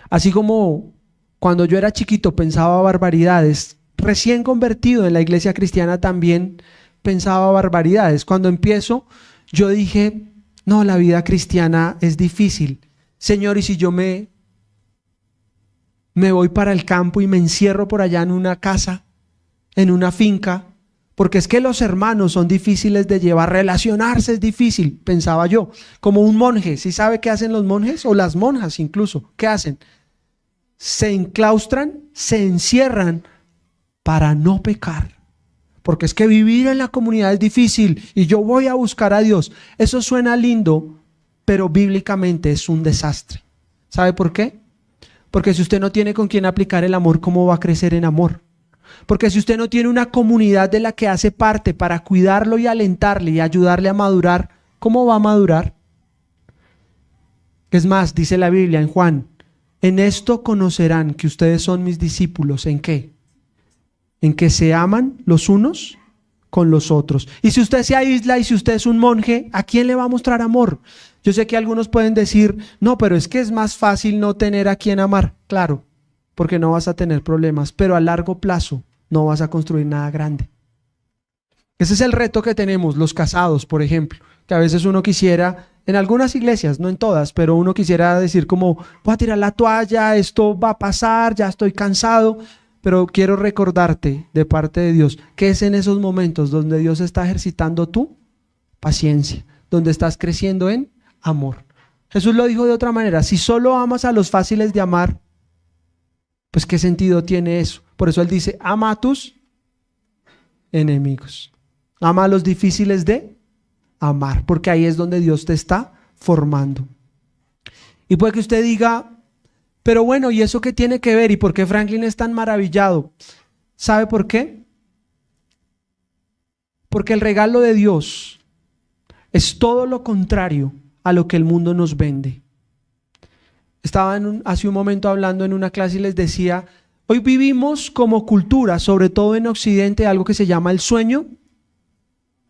Así como cuando yo era chiquito pensaba barbaridades, recién convertido en la iglesia cristiana también pensaba barbaridades. Cuando empiezo, yo dije, no, la vida cristiana es difícil. Señor, ¿y si yo me voy para el campo y me encierro por allá en una casa, en una finca, Porque es que los hermanos son difíciles de llevar, relacionarse es difícil, pensaba yo. Como un monje, ¿sí sabe qué hacen los monjes? O las monjas incluso, ¿qué hacen? Se enclaustran, se encierran para no pecar. Porque es que vivir en la comunidad es difícil y yo voy a buscar a Dios. Eso suena lindo, pero bíblicamente es un desastre. ¿Sabe por qué? Porque si usted no tiene con quién aplicar el amor, ¿cómo va a crecer en amor? Porque si usted no tiene una comunidad de la que hace parte para cuidarlo y alentarle y ayudarle a madurar, ¿cómo va a madurar? Es más, dice la Biblia en Juan, en esto conocerán que ustedes son mis discípulos. ¿En qué? En que se aman los unos con los otros. Y si usted se aísla y si usted es un monje, ¿a quién le va a mostrar amor? Yo sé que algunos pueden decir, no, pero es que es más fácil no tener a quien amar. Claro, porque no vas a tener problemas, pero a largo plazo no vas a construir nada grande. Ese es el reto que tenemos los casados, por ejemplo, que a veces uno quisiera, en algunas iglesias, no en todas, pero uno quisiera decir como, voy a tirar la toalla, esto va a pasar, ya estoy cansado. Pero quiero recordarte de parte de Dios que es en esos momentos donde Dios está ejercitando tu paciencia, donde estás creciendo en amor. Jesús lo dijo de otra manera, si solo amas a los fáciles de amar, pues ¿qué sentido tiene eso? Por eso Él dice, ama a tus enemigos, ama a los difíciles de amar, porque ahí es donde Dios te está formando. Y puede que usted diga, pero bueno, ¿y eso qué tiene que ver? ¿Y por qué Franklin es tan maravillado? ¿Sabe por qué? Porque el regalo de Dios es todo lo contrario a lo que el mundo nos vende. Estaba hace un momento hablando en una clase y les decía, hoy vivimos como cultura, sobre todo en Occidente, algo que se llama el sueño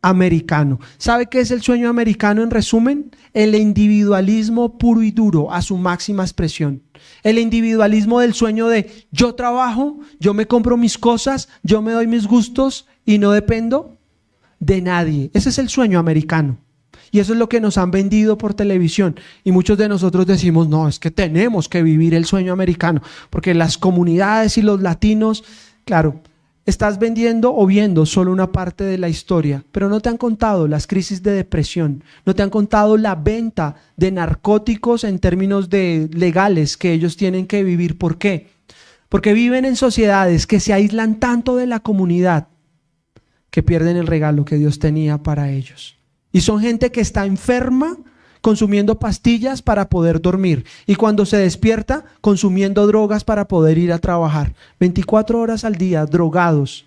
americano. ¿Sabe qué es el sueño americano en resumen? El individualismo puro y duro a su máxima expresión. El individualismo del sueño de yo trabajo, yo me compro mis cosas, yo me doy mis gustos y no dependo de nadie. Ese es el sueño americano. Y eso es lo que nos han vendido por televisión. Y muchos de nosotros decimos, no, es que tenemos que vivir el sueño americano. Porque las comunidades y los latinos, claro, estás vendiendo o viendo solo una parte de la historia, pero no te han contado las crisis de depresión, no te han contado la venta de narcóticos en términos de legales que ellos tienen que vivir. ¿Por qué? Porque viven en sociedades que se aíslan tanto de la comunidad que pierden el regalo que Dios tenía para ellos. Y son gente que está enferma consumiendo pastillas para poder dormir y cuando se despierta consumiendo drogas para poder ir a trabajar. 24 horas al día drogados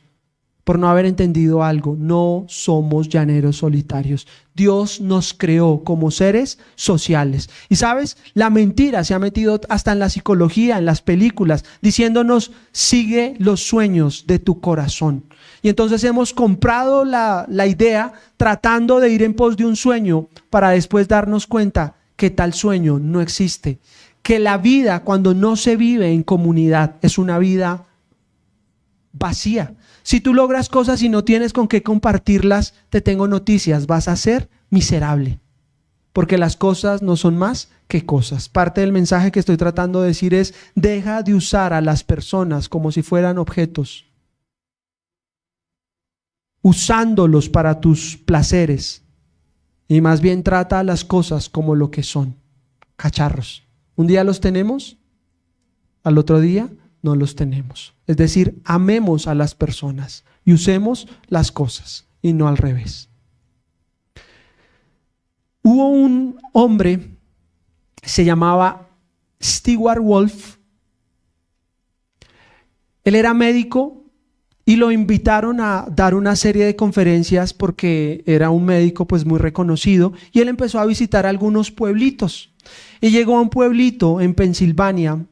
por no haber entendido algo. No somos llaneros solitarios. Dios nos creó como seres sociales. Y sabes, la mentira se ha metido hasta en la psicología, en las películas, diciéndonos sigue los sueños de tu corazón. Y entonces hemos comprado la idea tratando de ir en pos de un sueño para después darnos cuenta que tal sueño no existe. Que la vida cuando no se vive en comunidad es una vida vacía. Si tú logras cosas y no tienes con qué compartirlas, te tengo noticias, vas a ser miserable. Porque las cosas no son más que cosas. Parte del mensaje que estoy tratando de decir es, deja de usar a las personas como si fueran objetos, usándolos para tus placeres, y más bien trata a las cosas como lo que son, cacharros. Un día los tenemos, al otro día no los tenemos. Es decir, amemos a las personas y usemos las cosas y no al revés. Hubo un hombre, se llamaba Stewart Wolf. Él era médico y lo invitaron a dar una serie de conferencias porque era un médico pues muy reconocido, y él empezó a visitar algunos pueblitos y llegó a un pueblito en Pensilvania.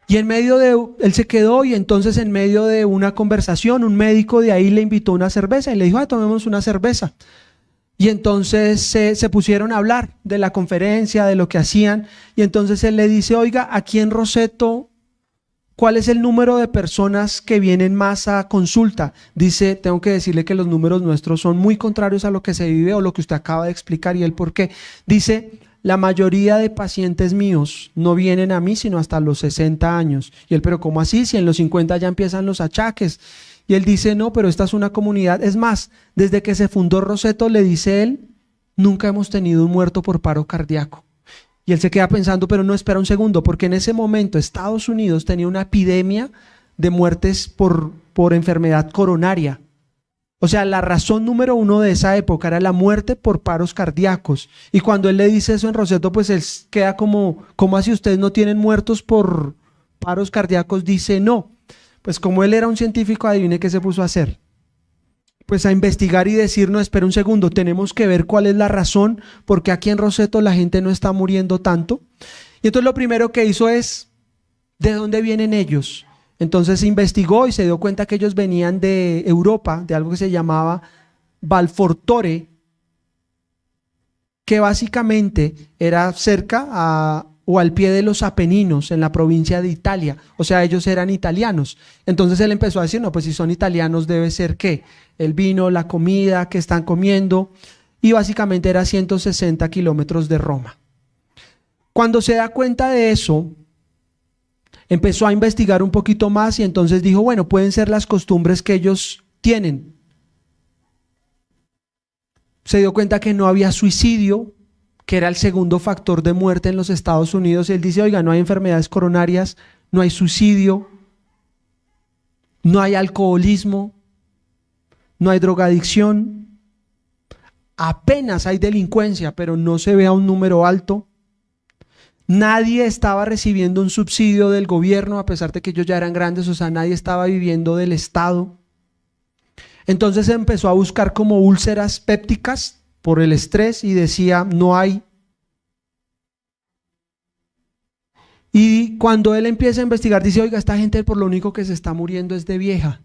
Y él se quedó, y entonces en medio de una conversación, un médico de ahí le invitó una cerveza y le dijo, tomemos una cerveza. Y entonces se pusieron a hablar de la conferencia, de lo que hacían, y entonces él le dice, oiga, aquí en Roseto, ¿cuál es el número de personas que vienen más a consulta? Dice, tengo que decirle que los números nuestros son muy contrarios a lo que se vive o lo que usted acaba de explicar. ¿Y él por qué? Dice, la mayoría de pacientes míos no vienen a mí sino hasta los 60 años. Y él, pero ¿cómo así? Si en los 50 ya empiezan los achaques. Y él dice, no, pero esta es una comunidad. Es más, desde que se fundó Roseto, le dice él, nunca hemos tenido un muerto por paro cardíaco. Y él se queda pensando, pero no, espera un segundo, porque en ese momento Estados Unidos tenía una epidemia de muertes por enfermedad coronaria. O sea, la razón número uno de esa época era la muerte por paros cardíacos. Y cuando él le dice eso en Roseto, pues él queda como, ¿cómo así ustedes no tienen muertos por paros cardíacos? Dice, no. Pues como él era un científico, adivine qué se puso a hacer. Pues a investigar y decir, no, espera un segundo, tenemos que ver cuál es la razón por qué aquí en Roseto la gente no está muriendo tanto. Y entonces lo primero que hizo es, ¿de dónde vienen ellos? Entonces investigó y se dio cuenta que ellos venían de Europa, de algo que se llamaba Valfortore, que básicamente era cerca o al pie de los Apeninos, en la provincia de Italia. O sea, ellos eran italianos. Entonces él empezó a decir, no, pues si son italianos debe ser ¿qué? El vino, la comida que están comiendo. Y básicamente era 160 kilómetros de Roma. Cuando se da cuenta de eso, empezó a investigar un poquito más y entonces dijo, bueno, pueden ser las costumbres que ellos tienen. Se dio cuenta que no había suicidio, que era el segundo factor de muerte en los Estados Unidos. Él dice, oiga, no hay enfermedades coronarias, no hay suicidio, no hay alcoholismo, no hay drogadicción, apenas hay delincuencia, pero no se ve a un número alto. Nadie estaba recibiendo un subsidio del gobierno, a pesar de que ellos ya eran grandes, o sea, nadie estaba viviendo del Estado. Entonces empezó a buscar como úlceras pépticas por el estrés y decía, no hay. Y cuando él empieza a investigar, dice, oiga, esta gente por lo único que se está muriendo es de vieja.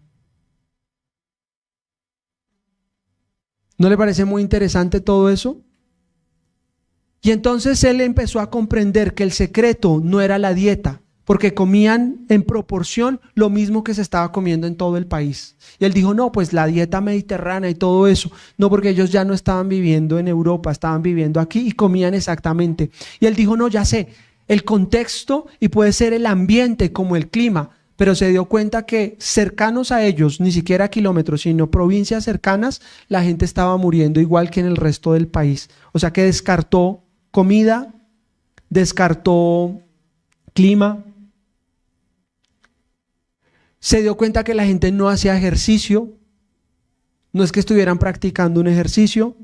¿No le parece muy interesante todo eso? Y entonces él empezó a comprender que el secreto no era la dieta, porque comían en proporción lo mismo que se estaba comiendo en todo el país. Y él dijo, no, pues la dieta mediterránea y todo eso, no, porque ellos ya no estaban viviendo en Europa, estaban viviendo aquí y comían exactamente. Y él dijo, no, ya sé, el contexto y puede ser el ambiente como el clima, pero se dio cuenta que cercanos a ellos, ni siquiera kilómetros, sino provincias cercanas, la gente estaba muriendo igual que en el resto del país. O sea que descartó comida, descartó clima. Se dio cuenta que la gente no hacía ejercicio, no es que estuvieran practicando un ejercicio.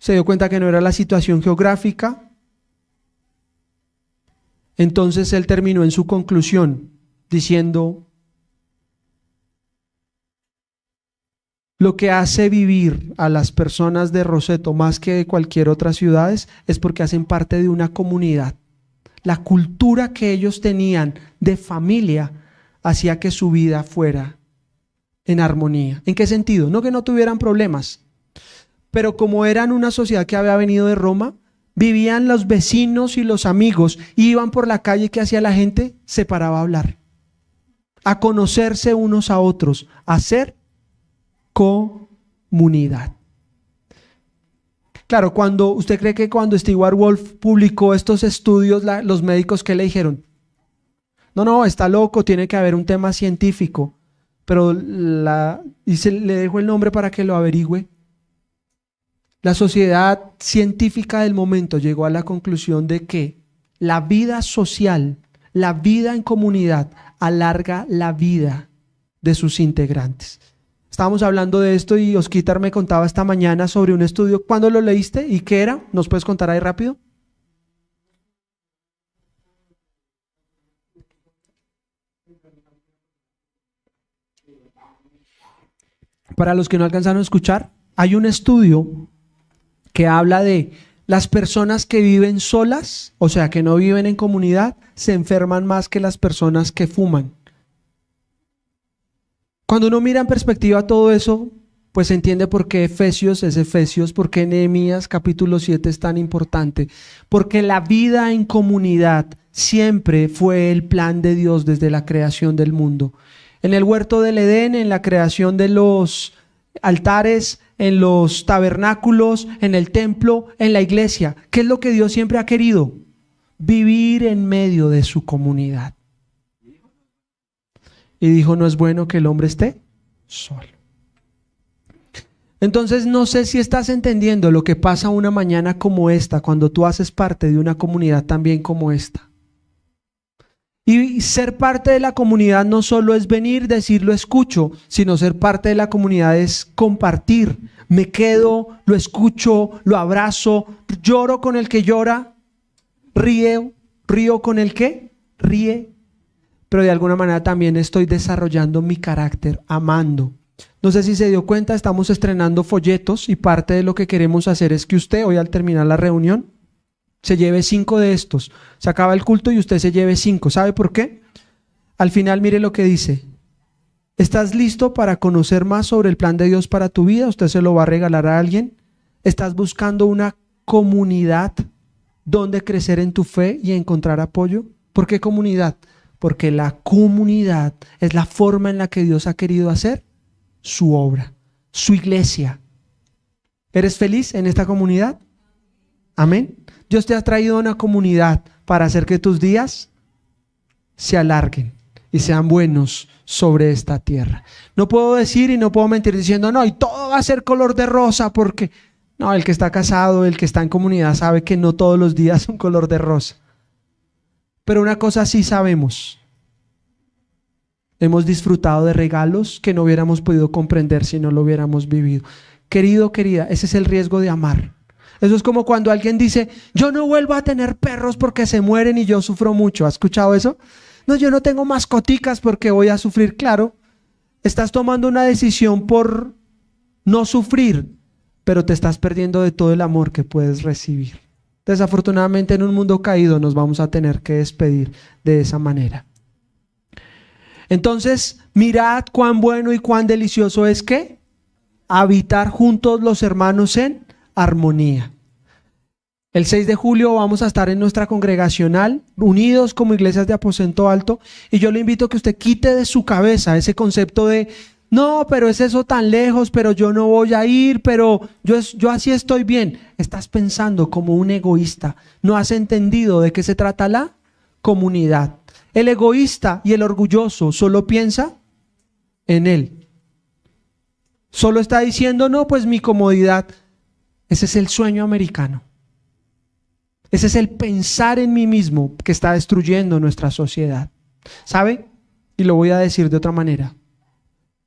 Se dio cuenta que no era la situación geográfica. Entonces él terminó en su conclusión diciendo, lo que hace vivir a las personas de Roseto más que de cualquier otra ciudad es porque hacen parte de una comunidad. La cultura que ellos tenían de familia hacía que su vida fuera en armonía. ¿En qué sentido? No que no tuvieran problemas, pero como eran una sociedad que había venido de Roma, vivían los vecinos y los amigos, iban por la calle, ¿qué hacía la gente? Se paraba a hablar, a conocerse unos a otros, a ser comunidad. Claro, cuando usted cree que cuando Stewart Wolf publicó estos estudios, los médicos, ¿qué le dijeron? No, está loco, tiene que haber un tema científico, pero le dejo el nombre para que lo averigüe. La sociedad científica del momento llegó a la conclusión de que la vida social, la vida en comunidad, alarga la vida de sus integrantes. Estábamos hablando de esto y Osquitar me contaba esta mañana sobre un estudio. ¿Cuándo lo leíste y qué era? ¿Nos puedes contar ahí rápido? Para los que no alcanzaron a escuchar, hay un estudio que habla de las personas que viven solas, o sea, que no viven en comunidad, se enferman más que las personas que fuman. Cuando uno mira en perspectiva todo eso, pues se entiende por qué Efesios es Efesios, por qué Nehemías capítulo 7 es tan importante, porque la vida en comunidad siempre fue el plan de Dios desde la creación del mundo. En el huerto del Edén, en la creación de los altares, en los tabernáculos, en el templo, en la iglesia. ¿Qué es lo que Dios siempre ha querido? Vivir en medio de su comunidad. Y dijo, no es bueno que el hombre esté solo. Entonces no sé si estás entendiendo lo que pasa una mañana como esta, cuando tú haces parte de una comunidad también como esta. Y ser parte de la comunidad no solo es venir, decir lo escucho, sino ser parte de la comunidad es compartir. Me quedo, lo escucho, lo abrazo, lloro con el que llora, río con el que ríe, pero de alguna manera también estoy desarrollando mi carácter, amando. No sé si se dio cuenta, estamos estrenando folletos y parte de lo que queremos hacer es que usted hoy al terminar la reunión se lleve 5 de estos. Se acaba el culto y usted se lleve 5. ¿Sabe por qué? Al final mire lo que dice. ¿Estás listo para conocer más sobre el plan de Dios para tu vida? ¿Usted se lo va a regalar a alguien? ¿Estás buscando una comunidad donde crecer en tu fe y encontrar apoyo? ¿Por qué comunidad? Porque la comunidad es la forma en la que Dios ha querido hacer su obra, su iglesia. ¿Eres feliz en esta comunidad? Amén. Dios te ha traído una comunidad para hacer que tus días se alarguen y sean buenos sobre esta tierra. No puedo decir y no puedo mentir diciendo, no, y todo va a ser color de rosa, porque no, el que está casado, el que está en comunidad sabe que no todos los días son color de rosa. Pero una cosa sí sabemos. Hemos disfrutado de regalos que no hubiéramos podido comprender si no lo hubiéramos vivido. Querido, querida, ese es el riesgo de amar. Eso es como cuando alguien dice, yo no vuelvo a tener perros porque se mueren y yo sufro mucho. ¿Has escuchado eso? No, yo no tengo mascoticas porque voy a sufrir. Claro, estás tomando una decisión por no sufrir, pero te estás perdiendo de todo el amor que puedes recibir. Desafortunadamente en un mundo caído nos vamos a tener que despedir de esa manera. Entonces, mirad cuán bueno y cuán delicioso es que habitar juntos los hermanos en armonía. El 6 de julio vamos a estar en nuestra congregacional, unidos como iglesias de Aposento Alto, y yo le invito a que usted quite de su cabeza ese concepto de, no, pero es eso tan lejos, pero yo no voy a ir, pero yo así estoy bien. Estás pensando como un egoísta, no has entendido de qué se trata la comunidad. El egoísta y el orgulloso solo piensa en él. Solo está diciendo, no, pues mi comodidad. Ese es el sueño americano. Ese es el pensar en mí mismo que está destruyendo nuestra sociedad. ¿Sabe? Y lo voy a decir de otra manera.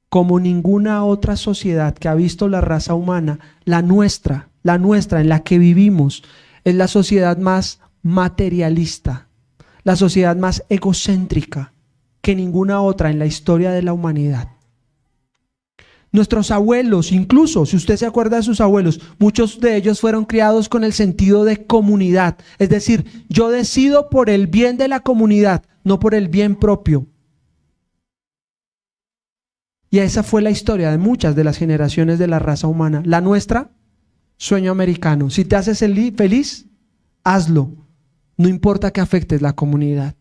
Como ninguna otra sociedad que ha visto la raza humana, la nuestra en la que vivimos, es la sociedad más materialista, la sociedad más egocéntrica que ninguna otra en la historia de la humanidad. Nuestros abuelos, incluso si usted se acuerda de sus abuelos, muchos de ellos fueron criados con el sentido de comunidad. Es decir, yo decido por el bien de la comunidad, no por el bien propio. Y esa fue la historia de muchas de las generaciones de la raza humana. La nuestra, sueño americano. Si te haces feliz, hazlo. No importa que afectes la comunidad,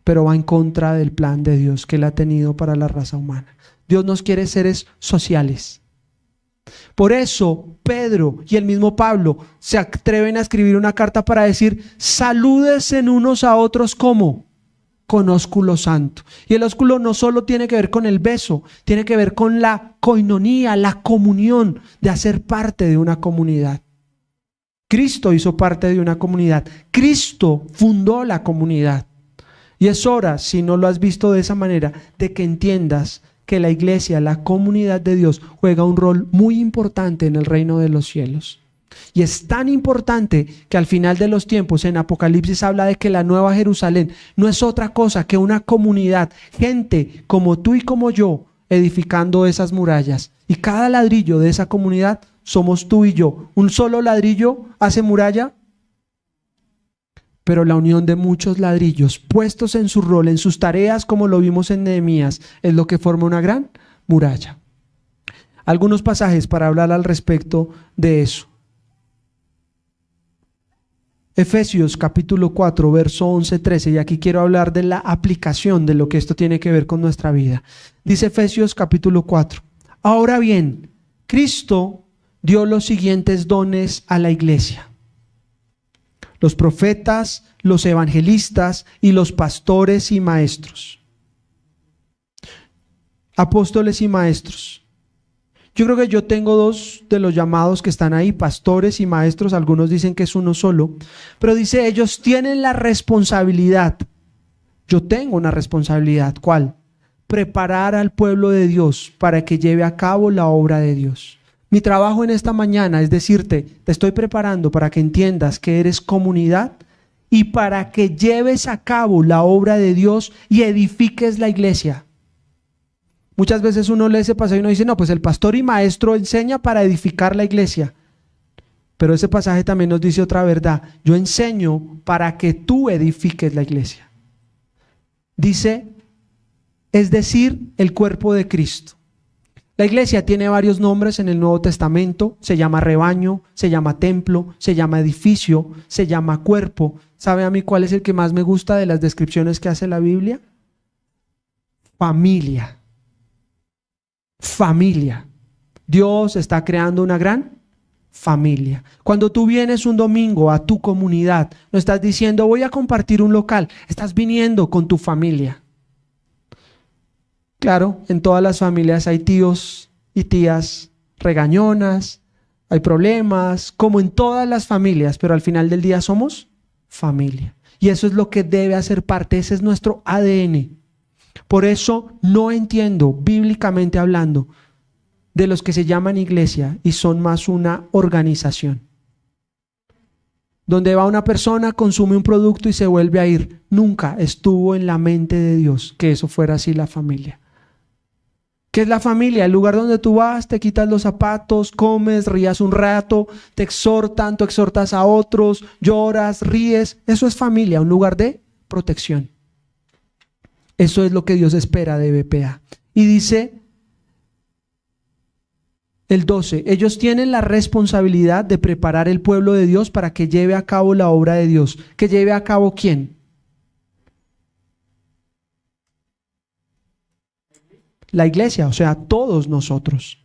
pero va en contra del plan de Dios que Él ha tenido para la raza humana. Dios nos quiere seres sociales. Por eso Pedro y el mismo Pablo se atreven a escribir una carta para decir, salúdense unos a otros como con ósculo santo. Y el ósculo no solo tiene que ver con el beso, tiene que ver con la coinonía, la comunión de hacer parte de una comunidad. Cristo hizo parte de una comunidad. Cristo fundó la comunidad. Y es hora, si no lo has visto de esa manera, de que entiendas que la iglesia, la comunidad de Dios, juega un rol muy importante en el reino de los cielos. Y es tan importante que al final de los tiempos en Apocalipsis habla de que la nueva Jerusalén no es otra cosa que una comunidad, gente como tú y como yo, edificando esas murallas. Y cada ladrillo de esa comunidad somos tú y yo. Un solo ladrillo hace muralla, pero la unión de muchos ladrillos puestos en su rol, en sus tareas, como lo vimos en Nehemías, es lo que forma una gran muralla. Algunos pasajes para hablar al respecto de eso. Efesios capítulo 4, verso 11-13, y aquí quiero hablar de la aplicación de lo que esto tiene que ver con nuestra vida. Dice Efesios capítulo 4, ahora bien, Cristo dio los siguientes dones a la iglesia: los profetas, los evangelistas y los pastores y maestros. Apóstoles y maestros. Yo creo que yo tengo dos de los llamados que están ahí, pastores y maestros. Algunos dicen que es uno solo, pero dice, ellos tienen la responsabilidad. Yo tengo una responsabilidad. ¿Cuál? Preparar al pueblo de Dios para que lleve a cabo la obra de Dios. Mi trabajo en esta mañana es decirte, te estoy preparando para que entiendas que eres comunidad y para que lleves a cabo la obra de Dios y edifiques la iglesia. Muchas veces uno lee ese pasaje y uno dice, no, pues el pastor y maestro enseña para edificar la iglesia. Pero ese pasaje también nos dice otra verdad. Yo enseño para que tú edifiques la iglesia. Dice, es decir, el cuerpo de Cristo. La iglesia tiene varios nombres en el Nuevo Testamento. Se llama rebaño, se llama templo, se llama edificio, se llama cuerpo. ¿Sabe a mí cuál es el que más me gusta de las descripciones que hace la Biblia? Familia. Familia. Dios está creando una gran familia. Cuando tú vienes un domingo a tu comunidad, no estás diciendo voy a compartir un local, estás viniendo con tu familia. Claro, en todas las familias hay tíos y tías regañonas, hay problemas, como en todas las familias, pero al final del día somos familia. Y eso es lo que debe hacer parte, ese es nuestro ADN. Por eso no entiendo, bíblicamente hablando, de los que se llaman iglesia y son más una organización. Donde va una persona, consume un producto y se vuelve a ir. Nunca estuvo en la mente de Dios que eso fuera así la familia. ¿Qué es la familia? El lugar donde tú vas, te quitas los zapatos, comes, rías un rato, te exhortan, tú exhortas a otros, lloras, ríes. Eso es familia, un lugar de protección. Eso es lo que Dios espera de BPA. Y dice el 12, ellos tienen la responsabilidad de preparar el pueblo de Dios para que lleve a cabo la obra de Dios. ¿Que lleve a cabo quién? La iglesia, o sea, todos nosotros.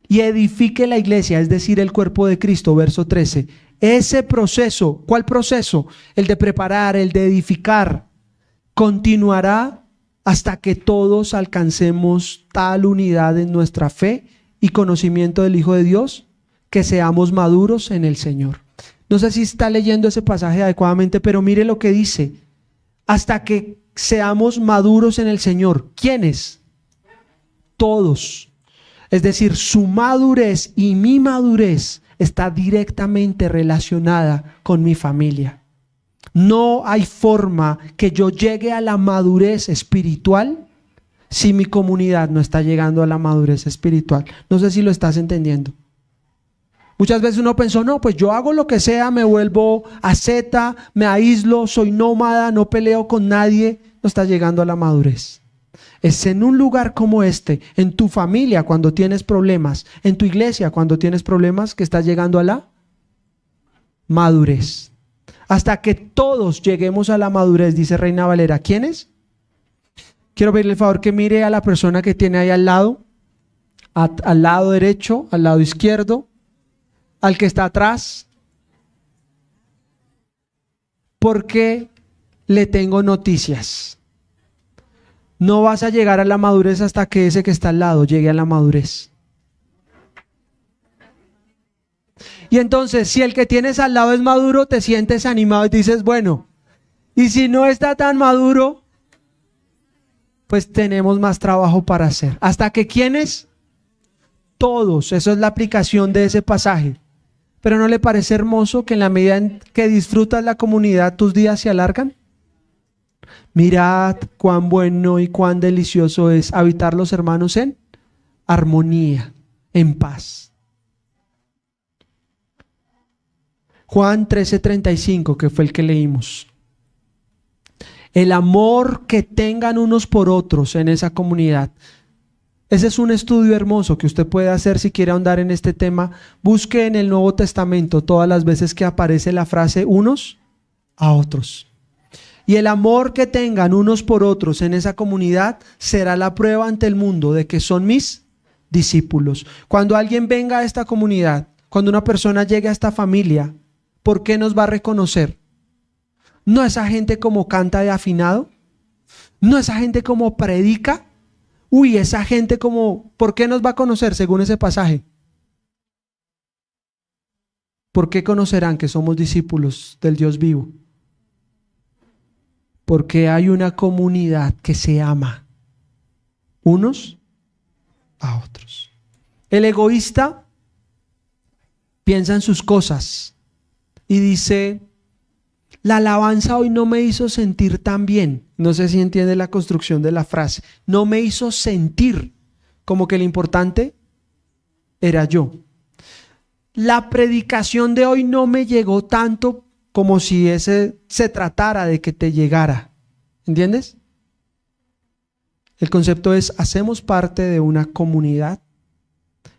Y edifique la iglesia, es decir, el cuerpo de Cristo, verso 13. Ese proceso, ¿cuál proceso? El de preparar, el de edificar, continuará hasta que todos alcancemos tal unidad en nuestra fe y conocimiento del Hijo de Dios, que seamos maduros en el Señor. No sé si está leyendo ese pasaje adecuadamente, pero mire lo que dice. Hasta que seamos maduros en el Señor. ¿Quiénes? Todos. Es decir, su madurez y mi madurez está directamente relacionada con mi familia. No hay forma que yo llegue a la madurez espiritual si mi comunidad no está llegando a la madurez espiritual. No sé si lo estás entendiendo. Muchas veces uno pensó, no, pues yo hago lo que sea, me vuelvo asceta, me aíslo, soy nómada, no peleo con nadie. No está llegando a la madurez. Es en un lugar como este, en tu familia cuando tienes problemas, en tu iglesia cuando tienes problemas, que estás llegando a la madurez. Hasta que todos lleguemos a la madurez, dice Reina Valera. ¿Quiénes? Quiero pedirle el favor que mire a la persona que tiene ahí al lado, al lado derecho, al lado izquierdo, al que está atrás, porque le tengo noticias. No vas a llegar a la madurez hasta que ese que está al lado llegue a la madurez. Y entonces, si el que tienes al lado es maduro, te sientes animado y dices, bueno, y si no está tan maduro, pues tenemos más trabajo para hacer. ¿Hasta que quiénes? Todos. Eso es la aplicación de ese pasaje. ¿Pero no le parece hermoso que en la medida en que disfrutas la comunidad, tus días se alargan? Mirad cuán bueno y cuán delicioso es habitar los hermanos en armonía, en paz. Juan 13:35, que fue el que leímos. El amor que tengan unos por otros en esa comunidad. Ese es un estudio hermoso que usted puede hacer si quiere ahondar en este tema. Busque en el Nuevo Testamento todas las veces que aparece la frase unos a otros. Y el amor que tengan unos por otros en esa comunidad será la prueba ante el mundo de que son mis discípulos. Cuando alguien venga a esta comunidad, cuando una persona llegue a esta familia, ¿por qué nos va a reconocer? ¿No esa gente como canta de afinado? ¿No esa gente como predica? Uy, esa gente como, ¿por qué nos va a conocer según ese pasaje? ¿Por qué conocerán que somos discípulos del Dios vivo? Porque hay una comunidad que se ama unos a otros. El egoísta piensa en sus cosas y dice, la alabanza hoy no me hizo sentir tan bien. No sé si entiende la construcción de la frase. No me hizo sentir como que lo importante era yo. La predicación de hoy no me llegó tanto como si ese se tratara de que te llegara. ¿Entiendes? El concepto es, hacemos parte de una comunidad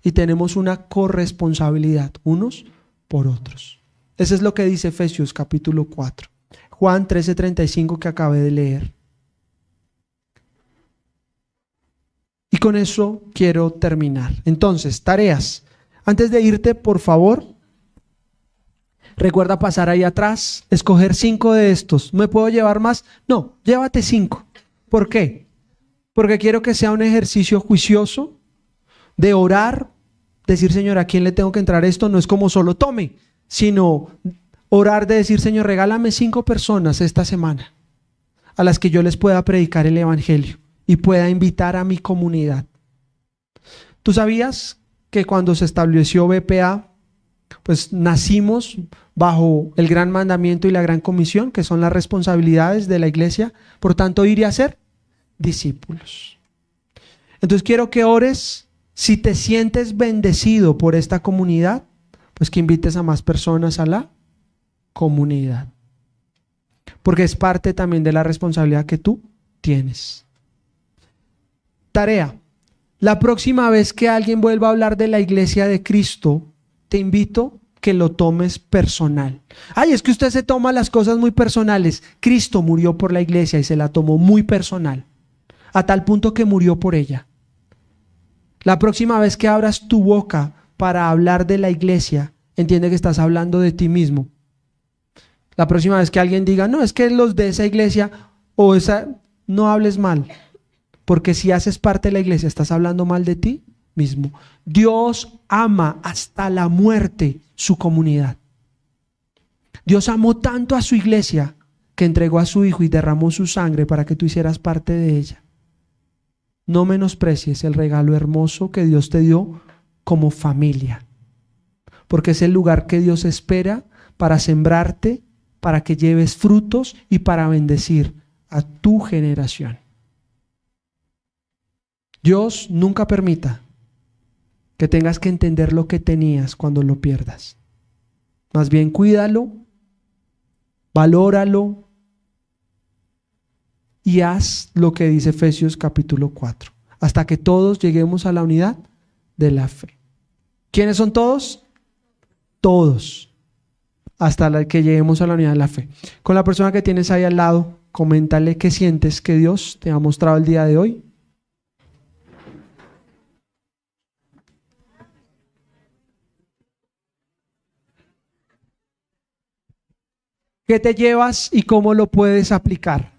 y tenemos una corresponsabilidad unos por otros. Eso es lo que dice Efesios capítulo 4. Juan 13:35 que acabé de leer. Y con eso quiero terminar. Entonces, tareas. Antes de irte, por favor, recuerda pasar ahí atrás, escoger 5 de estos. ¿Me puedo llevar más? No, llévate 5. ¿Por qué? Porque quiero que sea un ejercicio juicioso de orar, decir, Señor, ¿a quién le tengo que entrar esto? No es como solo tome, sino orar de decir, Señor, regálame 5 personas esta semana a las que yo les pueda predicar el evangelio y pueda invitar a mi comunidad. ¿Tú sabías que cuando se estableció BPA, pues nacimos bajo el gran mandamiento y la gran comisión, que son las responsabilidades de la iglesia? Por tanto, ir y hacer discípulos. Entonces quiero que ores. Si te sientes bendecido por esta comunidad, pues que invites a más personas a la comunidad, porque es parte también de la responsabilidad que tú tienes. Tarea: la próxima vez que alguien vuelva a hablar de la iglesia de Cristo, te invito que lo tomes personal. Ay, es que usted se toma las cosas muy personales. Cristo murió por la iglesia y se la tomó muy personal, a tal punto que murió por ella. La próxima vez que abras tu boca para hablar de la iglesia, entiende que estás hablando de ti mismo. La próxima vez que alguien diga, no, es que los de esa iglesia o esa, no hables mal, porque si haces parte de la iglesia, estás hablando mal de ti mismo. Dios ama hasta la muerte su comunidad. Dios amó tanto a su iglesia que entregó a su Hijo y derramó su sangre para que tú hicieras parte de ella. No menosprecies el regalo hermoso que Dios te dio como familia, porque es el lugar que Dios espera para sembrarte, para que lleves frutos y para bendecir a tu generación. Dios nunca permita que tengas que entender lo que tenías cuando lo pierdas. Más bien cuídalo, valóralo y haz lo que dice Efesios capítulo 4, hasta que todos lleguemos a la unidad de la fe. ¿Quiénes son todos? Todos, hasta la que lleguemos a la unidad de la fe. Con la persona que tienes ahí al lado, coméntale qué sientes que Dios te ha mostrado el día de hoy. ¿Qué te llevas y cómo lo puedes aplicar?